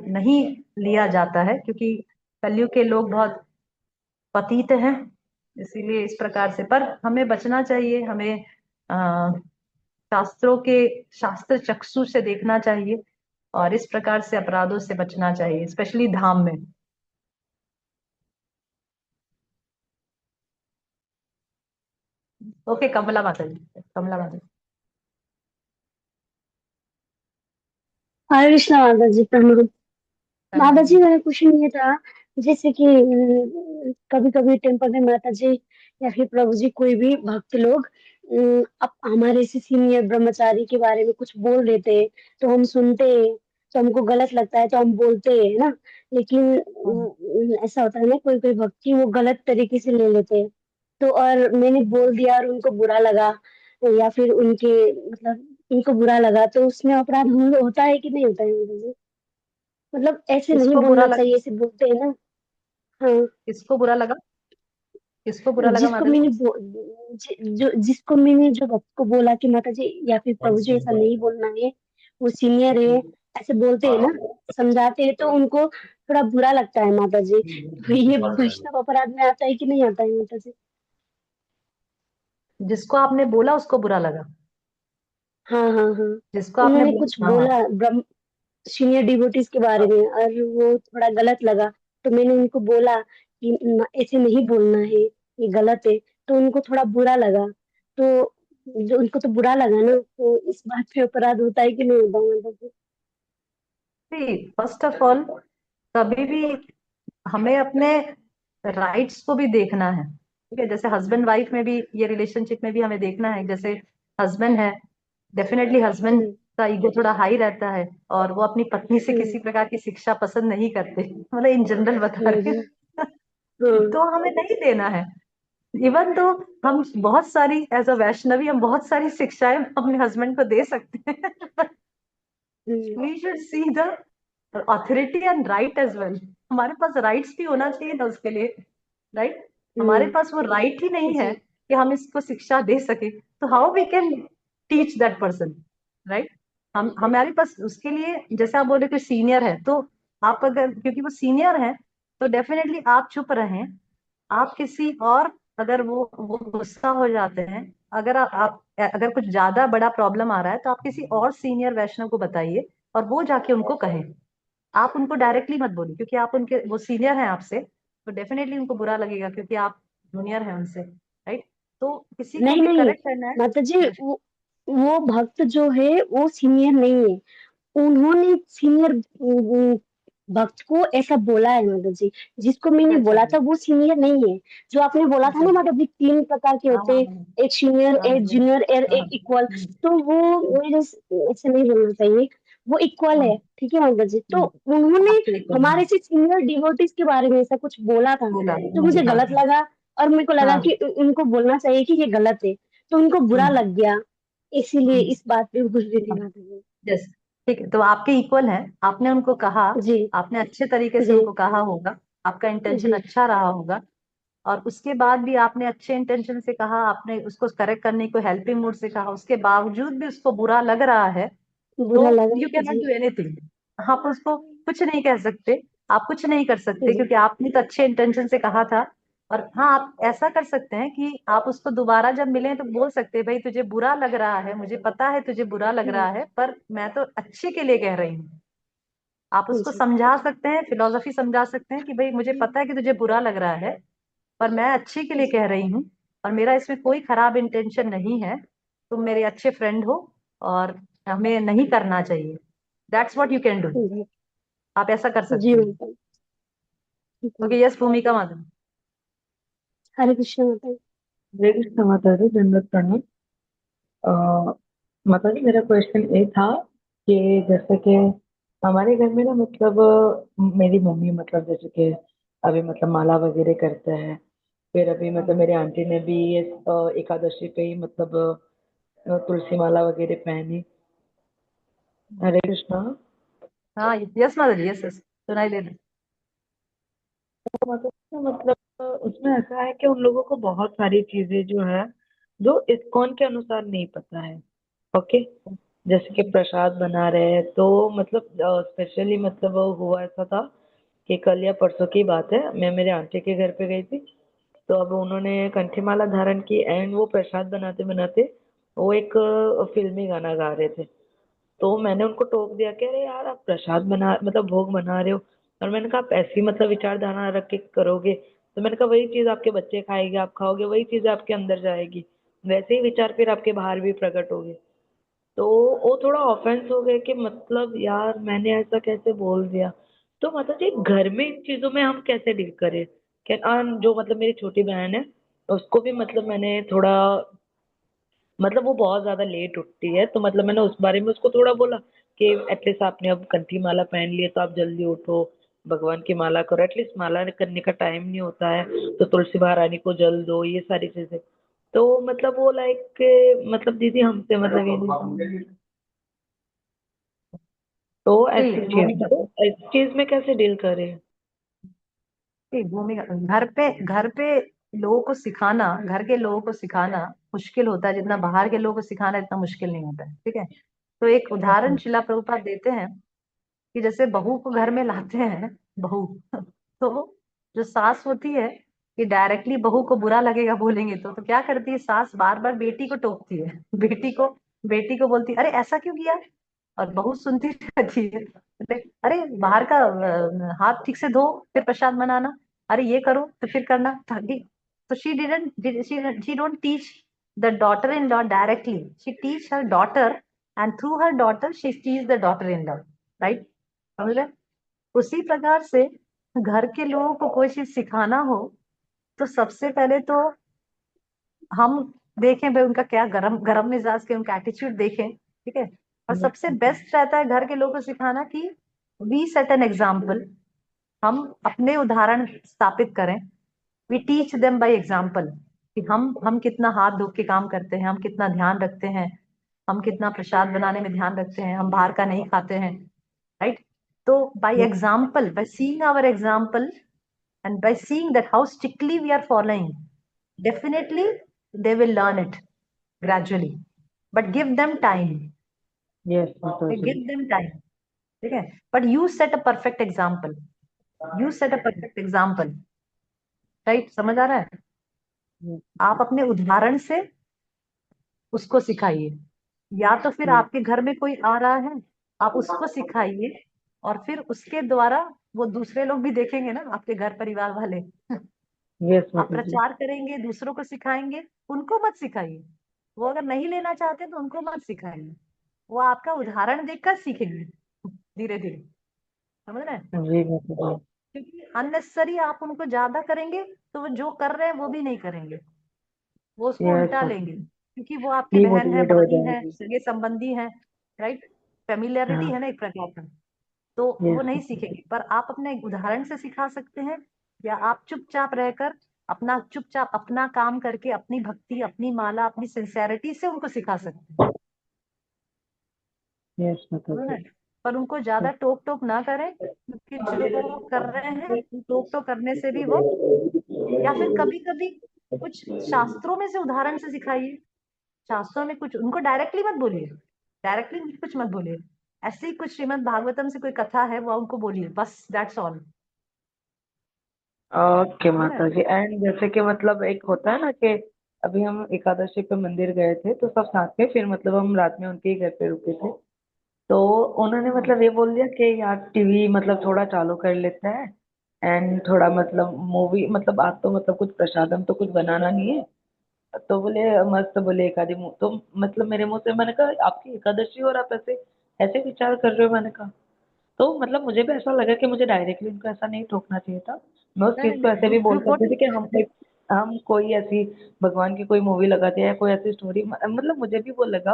नहीं लिया जाता है, क्योंकि कलयुग के लोग बहुत पतित हैं. इसीलिए इस प्रकार से, पर हमें बचना चाहिए. हमें शास्त्रों के शास्त्र चक्षु से देखना चाहिए और इस प्रकार से अपराधों से बचना चाहिए, स्पेशली धाम में. ओके, कमला माता जी. कमला माता जी. हरे कृष्ण माता जी. प्रणाम. माता जी, मेरा क्वेश्चन ये था, जैसे कि कभी कभी टेम्पल में माता जी या फिर प्रभु जी कोई भी भक्त लोग अब हमारे से सीनियर ब्रह्मचारी के बारे में कुछ बोल देते हैं, तो हम सुनते हैं, तो हमको गलत लगता है तो हम बोलते हैं ना. लेकिन ऐसा होता है ना, कोई कोई भक्ति वो गलत तरीके से ले लेते हैं, तो और मैंने बोल दिया और उनको बुरा लगा, या फिर उनके मतलब उनको बुरा लगा, तो उसमें अपराध होता है कि नहीं होता है माता जी? मतलब ऐसे नहीं किसको बुरा बोलना लगा? चाहिए, ऐसे बोलते हैं ना. हाँ. किसको बुरा लगा? किसको बुरा लगा जिसको माता जी? मैंने जिसको मैंने जो भक्त को बोला कि माता जी या फिर प्रभु जी ऐसा नहीं बोलना है, वो सीनियर है, ऐसे बोलते हैं ना, समझाते हैं, तो उनको थोड़ा बुरा लगता है माता जी. तो ये वैष्णव अपराध में आता है कि नहीं आता है माता जी? जिसको आपने बोला उसको बुरा लगा? हाँ हाँ हाँ. जिसको आपने उन्होंने कुछ बोला, हाँ हाँ. बोला ब्रह्म सीनियर डिवोटीज के बारे में और वो थोड़ा गलत लगा, तो मैंने उनको बोला कि ऐसे नहीं बोलना है, ये गलत है, तो उनको थोड़ा बुरा लगा. तो जो उनको तो बुरा लगा ना, तो इस बात पे अपराध होता है कि नहीं होता मतलब? फर्स्ट ऑफ ऑल, कभी भी हमें अपने राइट्स को भी देखना है. ठीक है? जैसे हस्बैंड वाइफ में भी, ये रिलेशनशिप में भी हमें देखना है. जैसे हस्बैंड है, डेफिनेटली हस्बैंड हम्म. का ईगो थोड़ा हाई रहता है और वो अपनी पत्नी से हम्म. किसी प्रकार की शिक्षा पसंद नहीं करते, मतलब इन जनरल बता रहे हम्म. हैं. हम्म. तो हमें नहीं देना है. इवन तो हम बहुत सारी, एज अ वैष्णवी, हम बहुत सारी शिक्षाएं अपने हस्बैंड को दे सकते हैं. Hmm. We should see the authority and right as well. हमारे पास राइट्स भी होना चाहिए ना उसके लिए. राइट? हमारे हम्म. पास वो राइट ही नहीं है जी. कि हम इसको शिक्षा दे सके, तो how we can teach that person. Right? हम हमारे पास उसके लिए, जैसे आप बोल रहे कि सीनियर है, तो आप अगर, क्योंकि वो सीनियर है, तो डेफिनेटली आप चुप रहें। आप किसी और, अगर वो गुस्सा हो जाते हैं, अगर आप अगर कुछ ज्यादा बड़ा प्रॉब्लम आ रहा है, तो आप किसी और सीनियर वैष्णव को बताइए और वो जाके उनको कहे। आप उनको डायरेक्टली मत बोलिए, क्योंकि आप उनके, वो सीनियर हैं आपसे, तो डेफिनेटली उनको बुरा लगेगा क्योंकि आप जूनियर हैं उनसे, राइट? तो किसी को नहीं भी नहीं करेक्ट करना है। माता जी, वो भक्त जो है वो सीनियर नहीं है। उन्होंने सीनियर भक्त को ऐसा बोला है माता जी। जिसको मैंने अच्छा बोला जी। था वो सीनियर नहीं है। जो आपने बोला था अच्छा ना जी। माता जी, 3 प्रकार के हाँ होते हाँ हैं, एक सीनियर, हाँ एक जूनियर और हाँ हाँ एक इक्वल। हम्म, तो वो मेरे ऐसे नहीं बोलना चाहिए। वो इक्वल हम्म, है, ठीक है माता जी। तो हम्म, उन्होंने आपके लिए करना हमारे है। से सीनियर डिवोटीज के बारे में ऐसा कुछ बोला था, बोला, तो मुझे हाँ गलत लगा। और मेरे को लगा हाँ कि उनको बोलना चाहिए कि ये गलत है। तो उनको बुरा हम्म, लग गया। इसीलिए हम्म, इस बात पे गुस्से थी हाँ, माता जी। यस। ठीक है, तो आपके इक्वल हैं, आपने उनको कहा, जी आपने अच्छे तरीके से जी उनको कहा होगा, आपका इंटेंशन जी अच्छा रहा होगा, और उसके बाद भी आपने अच्छे इंटेंशन से कहा, आपने उसको करेक्ट करने को हेल्पिंग मूड से कहा, उसके बावजूद भी उसको बुरा लग रहा है, तो बुरा लगा। यू कैन नॉट जी डू एनीथिंग। आप उसको कुछ नहीं कह सकते, आप कुछ नहीं कर सकते, जी क्योंकि आपने तो अच्छे इंटेंशन से कहा था। और हाँ, आप ऐसा कर सकते हैं कि आप उसको दोबारा जब मिलें तो बोल सकते हैं, भाई तुझे बुरा लग रहा है, मुझे पता है तुझे बुरा लग रहा है, पर मैं तो अच्छे के लिए कह रही हूँ। आप उसको जी समझा सकते हैं, फिलोसफी समझा सकते हैं कि भाई मुझे पता है कि तुझे बुरा लग रहा है, पर मैं अच्छे के लिए कह रही हूँ, और मेरा इसमें कोई खराब इंटेंशन नहीं है। तुम मेरे अच्छे फ्रेंड हो, और हमें नहीं करना चाहिए। That's what you can do. जी आप ऐसा कर जी सकते हैं। माता जी। ओके, यस भूमिका माधव। हरे कृष्ण माता जी। हरे कृष्ण माता जी, दंडवत प्रणाम। अ, माता जी, मेरा क्वेश्चन ये था कि जैसे कि हमारे घर में ना, मतलब मेरी मम्मी, मतलब जैसे कि अभी मतलब माला वगैरह करते हैं। फिर अभी मतलब मेरे आंटी ने भी ये एकादशी पे ही मतलब तुलसी माला वगैरह पहनी। हरे कृष्णा। हाँ, yes Madhav ji, yes yes, सुनाई दे रहा है। तो मतलब उसमें ऐसा है कि उन लोगों को बहुत सारी चीजें जो है, जो इस्कॉन के अनुसार नहीं पता है। ओके। जैसे कि प्रसाद बना रहे हैं, तो मतलब स्पेशली मतलब वो हुआ ऐसा था कि कल या परसों की बात है, मैं मेरे आंटी के घर पे गई थी। तो अब उन्होंने कंठी माला धारण की, एंड वो प्रसाद बनाते बनाते वो एक फिल्मी गाना गा रहे थे। तो मैंने उनको टोक दिया कि अरे यार, आप प्रसाद बना, मतलब भोग बना रहे हो। और मैंने कहा आप ऐसी मतलब विचारधारा रख के करोगे, तो मैंने कहा वही चीज आपके बच्चे खाएंगे, आप खाओगे, वही चीज आपके अंदर जाएगी, वैसे ही विचार फिर आपके बाहर भी प्रकट होंगे। तो वो थोड़ा ऑफेंस हो गए कि मतलब यार मैंने ऐसा कैसे बोल दिया। तो मतलब जी, घर में इन चीजों में हम कैसे डील करें? क्या जो मतलब मेरी छोटी बहन है, उसको भी मतलब मैंने थोड़ा, मतलब वो बहुत ज्यादा लेट उठती है, तो मतलब मैंने उस बारे में उसको थोड़ा बोला कि एटलीस्ट आपने अब कंठी माला पहन ली है, तो आप जल्दी उठो, भगवान की माला करो। एटलीस्ट माला करने का टाइम नहीं होता है, तो तुलसी महारानी को जल दो, ये सारी चीजें। तो मतलब वो लाइक, मतलब दीदी हमसे मतलब ये नहीं। तो ठीक, भूमिका। ऐसी चीज में कैसे डील करें? ठीक, भूमिका। घर पे लोगों को सिखाना, घर के लोगों को सिखाना मुश्किल होता है, जितना बाहर के लोगों को सिखाना इतना मुश्किल नहीं होता है, ठीक है? तो एक उदाहरण अच्छा। शिला प्रभुपाद देते हैं कि जैसे बहू को घर में लाते हैं, बहू तो जो सास होती है, कि डायरेक्टली बहू को बुरा लगेगा बोलेंगे तो क्या करती है सास, बार बार बेटी को टोकती है, बेटी को बोलती है, अरे ऐसा क्यों किया? और बहू सुनती रहती है, बोले, अरे बाहर का हाथ ठीक से धो, फिर प्रसाद बनाना, अरे ये करो तो फिर करना, ताकि, तो she don't teach the daughter in law directly, she teach her daughter, and through her daughter she teach the daughter in law, right? समझ रहे? उसी प्रकार से घर के लोगों को कोई चीज सिखाना हो, तो सबसे पहले तो हम देखें भाई उनका क्या गरम गरम मिजाज के, उनका एटीट्यूड देखें, ठीक है? और सबसे बेस्ट रहता है घर के लोगों को सिखाना कि वी सेट एन एग्जाम्पल, हम अपने उदाहरण स्थापित करें। We teach them by example, कि हम कितना हाथ धो के काम करते हैं, हम कितना ध्यान रखते हैं, हम कितना प्रसाद बनाने में ध्यान रखते हैं, हम बाहर का नहीं खाते हैं, राइट? तो by example, by seeing our example, and by seeing that how strictly we are following, definitely they will learn it gradually, but give them time, yes माता जी। गिव देम टाइम, ठीक है, but you set a perfect example, you set a perfect example, right, समझ आ रहा है? Yes, आप अपने उदाहरण से उसको सिखाइए, या तो फिर yes, आपके घर में कोई आ रहा है, आप उसको सिखाइए, और फिर उसके द्वारा वो दूसरे लोग भी देखेंगे ना, आपके घर परिवार वाले। yes आप माता जी। प्रचार करेंगे, दूसरों को सिखाएंगे, उनको मत सिखाइए। वो अगर नहीं लेना चाहते तो उनको मत सिखाइए, वो आपका उदाहरण देखकर सीखेंगे धीरे धीरे, समझ रहे हैं? जी माता जी। क्योंकि अननेसेसरी आप उनको ज्यादा करेंगे तो वो जो कर रहे हैं वो भी नहीं करेंगे, वो उसको यस उल्टा माता लेंगे, जी, क्योंकि वो आपकी बहन है, डिमोटिवेट हो भाई है, जाएगी। सगे संबंधी है, राइट, फेमिलियरिटी हाँ। है ना एक प्रकार का, तो वो यस नहीं माता जी। सीखेंगे। पर आप अपने एक उदाहरण से सिखा सकते हैं, या आप चुपचाप रहकर अपना चुपचाप अपना काम करके अपनी भक्ति, अपनी माला, अपनी सिंसेरिटी से उनको सिखा सकते हैं, यस माता समझ रहे जी। हैं? पर उनको ज्यादा टोक टोक ना करें, क्योंकि जो वो कर रहे हैं टोक टोक करने से भी वो, या फिर कभी कभी कुछ शास्त्रों में से उदाहरण से सिखाइए, शास्त्रों में कुछ उनको डायरेक्टली मत बोलिए, डायरेक्टली कुछ मत बोलिए, ऐसे ही कुछ श्रीमद् भागवतम से कोई कथा है वो उनको बोलिए, बस दैट्स ऑल, ओके समझ रहे माता हैं? जी। एंड जैसे कि मतलब एक होता है ना कि अभी हम एकादशी पे मंदिर गए थे तो सब साथ में, फिर मतलब हम रात में उनके ही घर पे रुके थे, तो उन्होंने मतलब ये बोल दिया कि यार टीवी मतलब थोड़ा चालू कर लेते हैं, एंड थोड़ा मतलब मूवी, मतलब आज तो मतलब कुछ प्रसादम तो कुछ बनाना नहीं है, तो बोले मस्त, बोले एक आधी तो मतलब मेरे मुंह से, मैंने कहा आपकी एकादशी और आप ऐसे ऐसे विचार कर रहे हो, मैंने कहा। तो मतलब मुझे भी ऐसा लगा कि मुझे डायरेक्टली उनको ऐसा नहीं टोकना चाहिए था, मैं उस चीज को ऐसे भी बोल सकती थी कि हम कोई ऐसी भगवान की कोई मूवी लगाते हैं या कोई ऐसी स्टोरी, मतलब मुझे भी वो लगा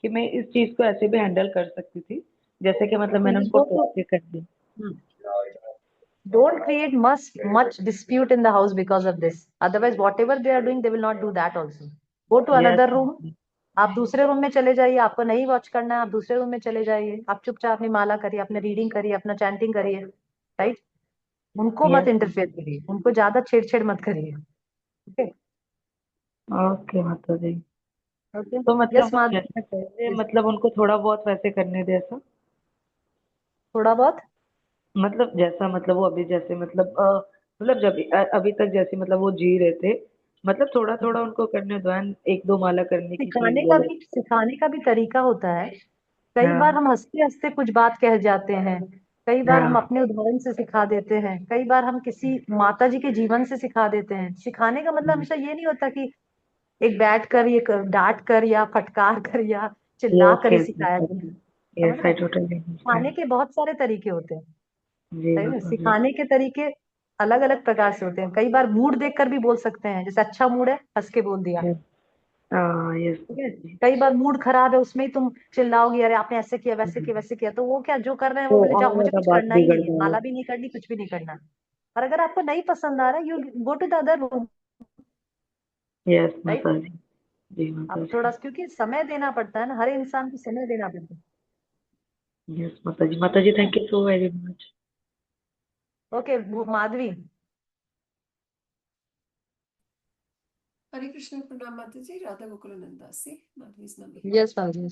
कि मैं इस चीज को ऐसे भी हैंडल कर सकती थी, जैसे कि मतलब मैंने उनको टोक के कर दी। don't create much dispute in the house because of this, otherwise whatever they are doing they will not do that also. Go to yes. another room, आप दूसरे रूम में चले जाइए, आपको नहीं वॉच करना है आप दूसरे रूम में चले जाइए, आप चुपचाप अपनी माला करिए, अपने रीडिंग करिए, अपना चैंटिंग करिए, राइट, उनको मत यस। इंटरफेयर करिए, उनको ज्यादा छेड़छेड़ मत करिए, ओके? ओके माता जी। ओके, तो मतलब यस हम माधुरी, जैसे पहले मतलब उनको थोड़ा बहुत वैसे करने दे ऐसा, थोड़ा बहुत, मतलब जैसा मतलब वो अभी जैसे मतलब मतलब जब अभी तक जैसे मतलब वो जी रहे थे, मतलब थोड़ा थोड़ा उनको करने दो, and एक दो माला करने की चीज बोलो। सिखाने का भी तरीका होता है, कई बार हाँ। हम हंसते हंसते कुछ बात कह जाते हैं, कई बार हम हाँ। अपने उदाहरण से सिखा देते हैं, कई बार हम किसी माता जी के जीवन से सिखा देते हैं। सिखाने का मतलब हमेशा ये नहीं होता कि एक बैठ कर, ये डांट कर या फटकार कर या चिल्ला यस कर ही यस सिखाया माता जाए, जी। समझ यस रहे आई हैं? टोटली सिखाने अंडरस्टैंड। के बहुत सारे तरीके होते हैं, जी सही में माता जी। सिखाने के तरीके अलग अलग प्रकार से होते हैं, कई बार मूड देख कर भी बोल सकते हैं, जैसे अच्छा मूड है हंस के बोल दिया, यस। हाँ यस ठीक है? माता जी। कई बार मूड खराब है उसमें ही तुम चिल्लाओगे, अरे आपने ऐसे किया वैसे किया वैसे किया, तो वो क्या जो कर रहे हैं वो तो बोले जाओ और मुझे ज्यादा कुछ बात करना ही बिगड़ नहीं है, जाएगा। माला भी नहीं करनी, कुछ भी नहीं करना। और अगर आपको नहीं पसंद आ रहा है you go to the other room, yes right. माता जी। जी माता अब थोड़ा जी। क्योंकि समय देना पड़ता है ना, हर इंसान को समय देना पड़ता यस माता जी। माता ji thank you so very much. है, ओके? माधवी, हरे कृष्ण, प्रणाम माता जी, राधा गोकुलानंद से Madhavi mummy. Yes Madhavi,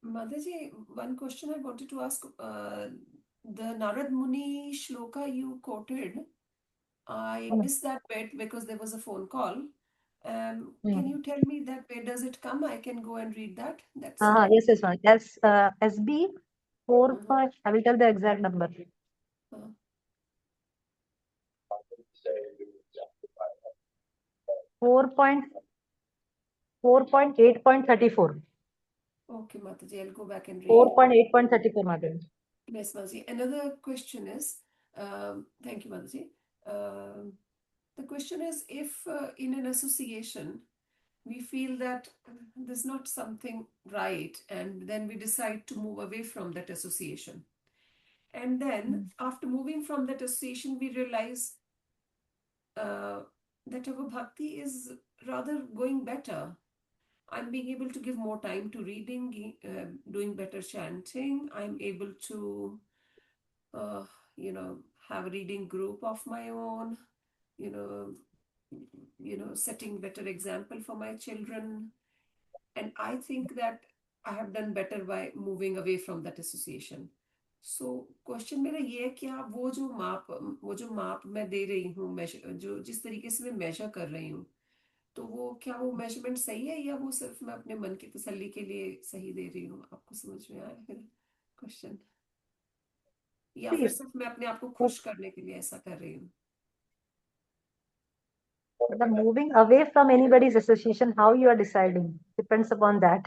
Mother ji, one question I wanted to ask, the Narad Muni shloka you quoted, I missed that bit because there was a phone call. Can you tell me that where does it come? I can go and read that. That's हाँ हाँ, yes yes, SB 4, uh-huh. I will tell the exact number, uh, 4.8.34, okay, Mataji, I'll go back and read. 4.8.34 Madhavi. Yes, Mataji. Another question is, thank you, Mataji. The question is, if in an association we feel that there's not something right, and then we decide to move away from that association, and then after moving from that association we realize that our bhakti is rather going better. I'm being able to give more time to reading, doing better chanting. I'm able to uh, you know have a reading group of my own, you know setting better example for my children. And I think that I have done better by moving away from that association. So question मेरा ये है, क्या वो जो माप मैं दे रही हूँ, जो जिस तरीके से मैं मेजर कर रही हूँ, तो वो क्या वो मेजरमेंट सही है, या वो सिर्फ मैं अपने मन की तसल्ली के लिए सही दे रही हूँ? आपको समझ में आया मेरा क्वेश्चन? या फिर See, सिर्फ मैं अपने आप को खुश करने के लिए ऐसा कर रही हूँ? the moving away from anybody's association, how you are deciding depends upon that.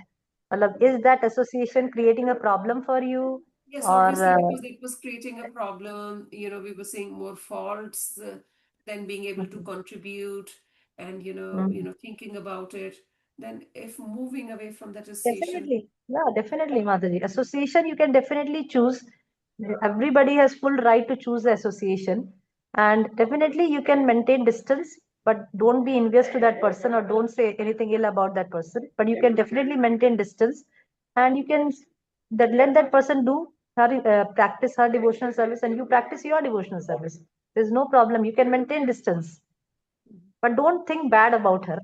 Is that association creating a problem for you, Yes, or obviously, because it was creating a problem. We were seeing more faults than being able to contribute, and thinking about it. Then, if moving away from that association, definitely, yeah, definitely, Mataji. Association you can definitely choose. Everybody has full right to choose the association, and definitely you can maintain distance, but don't be envious to that person or don't say anything ill about that person. But you can definitely maintain distance, and you can let that person do her practice her devotional service, and you practice your devotional service. There's no problem. You can maintain distance, but don't think bad about her,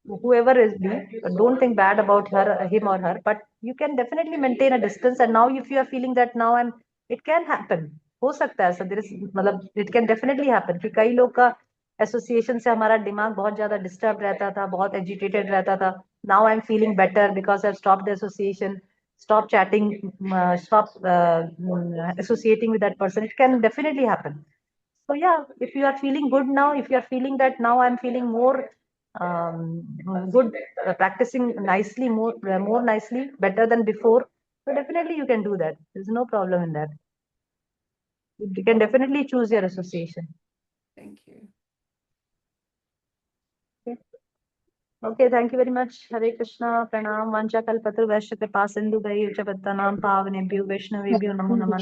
whoever is be. Don't think bad about him or her, but you can definitely maintain a distance. And now if you are feeling that now I'm it can happen, हो सकता है ऐसा, there is मतलब it can definitely happen कि कई लोग का association से हमारा दिमाग बहुत ज्यादा डिस्टर्ब रहता था, बहुत एजिटेटेड रहता था. Now I am feeling better because I stop the association, stop chatting, stop associating with that person. It can definitely happen. So yeah, if you are feeling good now, if you are feeling that now I'm feeling more good, practicing nicely, more nicely, better than before, so definitely you can do that. There's no problem in that. You can definitely choose your association. thank you. Okay, thank you very much. Hare Krishna. Pranam. Vancha kalpatru vaishya kripa sindhu च पत्तनाम पावनेभ्यो वैष्णवेभ्यो नमो नमः.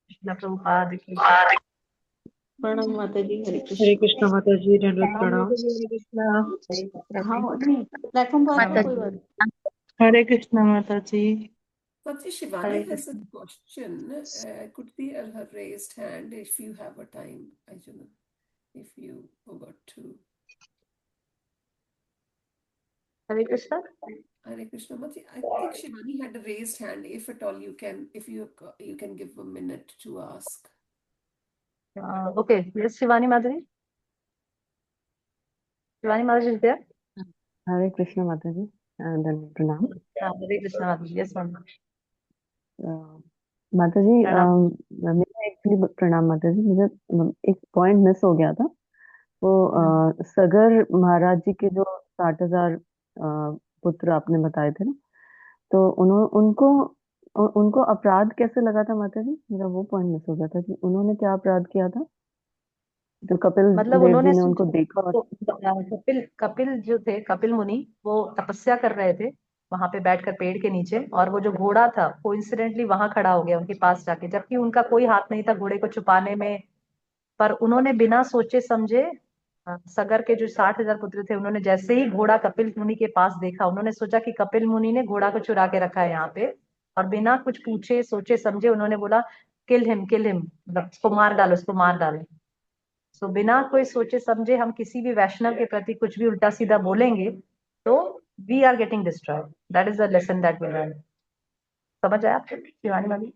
कृष्ण प्रभुपाद की. प्रणाम माता जी, हरे हरे कृष्ण। कृष्णा माता जी, दंडवत प्रणाम। हाँ नहीं, प्लेटफॉर्म पर माता कोई जी. बात हरे कृष्णा माता जी। But Shivani has a question. Could be her raised hand if you have a time. I don't know if you forgot to. Hare Krishna. Hare Krishna Mati. I think Shivani had a raised hand. If at all you can, if you can give a minute to ask. Okay, yes, Shivani Madhuri. Shivani Madhuri is there. हरे कृष्ण माता जी, धन्यवाद प्रणाम। Hare Krishna Madhuri. Yes, ma'am. माता जी, प्रणाम. मेरा actually प्रणाम माता जी, मुझे एक पॉइंट मिस हो गया था। वो सगर महाराज जी के जो 60,000 पुत्र आपने बताए थे ना, तो उनको अपराध कैसे लगा था माता जी? मेरा वो पॉइंट मिस हो गया था कि उन्होंने क्या अपराध किया था जो कपिल मतलब देव उन्होंने जी ने उनको देखा और कपिल जो थे, कपिल मुनि, वो तपस्या कर रहे थे वहां पे बैठकर पेड़ के नीचे, और वो जो घोड़ा था कोइंसिडेंटली वहां खड़ा हो गया उनके पास जाके, जबकि उनका कोई हाथ नहीं था घोड़े को छुपाने में. पर उन्होंने बिना सोचे समझे सगर के जो 60,000 पुत्र थे, उन्होंने जैसे ही घोड़ा कपिल मुनि के पास देखा, उन्होंने सोचा कि कपिल मुनि ने घोड़ा को चुरा के रखा है यहाँ पे, और बिना कुछ पूछे सोचे समझे उन्होंने बोला किल हिम, मतलब उसको मार डालो, उसको मार डालो. सो बिना कोई सोचे समझे हम किसी भी वैष्णव के प्रति कुछ भी उल्टा सीधा बोलेंगे तो we are getting destroyed. That is the lesson that we learn. समझ आया आपको शिवानी वाली?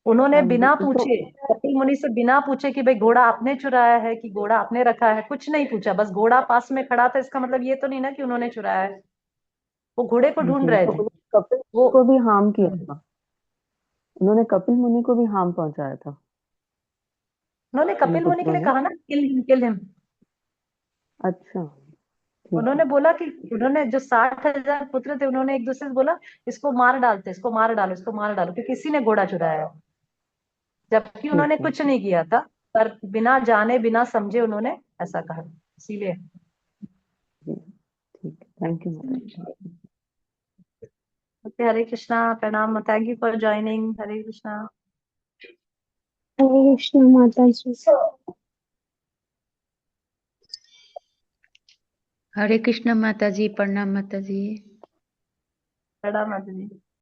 उन्होंने बिना तो पूछे, कपिल मुनि से बिना पूछे कि भाई घोड़ा आपने चुराया है कि घोड़ा आपने रखा है, कुछ नहीं पूछा, बस घोड़ा पास में खड़ा था, इसका मतलब ये तो नहीं ना कि उन्होंने चुराया है. वो घोड़े को ढूंढ जी, रहे तो थे. उन्होंने कपिल वो को भी हार्म किया था, उन्होंने कपिल मुनि को भी हार्म पहुंचाया था उन्होंने इन कपिल मुनि के पुत्रों लिए ने। कहा ना किल हिम. अच्छा, ठीक उन्होंने है। बोला कि उन्होंने जो 60,000 पुत्र थे, उन्होंने एक दूसरे से बोला इसको मार डालते, इसको मार डालो, इसको मार डालो, क्योंकि किसी ने घोड़ा चुराया है, जबकि उन्होंने ठीक है, कुछ नहीं किया था. पर बिना जाने बिना समझे उन्होंने ऐसा कहा, इसीलिए. जी, ठीक है, थैंक यू माता जी। ओके, हरे कृष्णा. प्रणाम. Thank you for joining. Hare Krishna. Hare Krishna माता जी। हरे कृष्ण माता जी, प्रणाम माता जी। प्रणाम माता जी.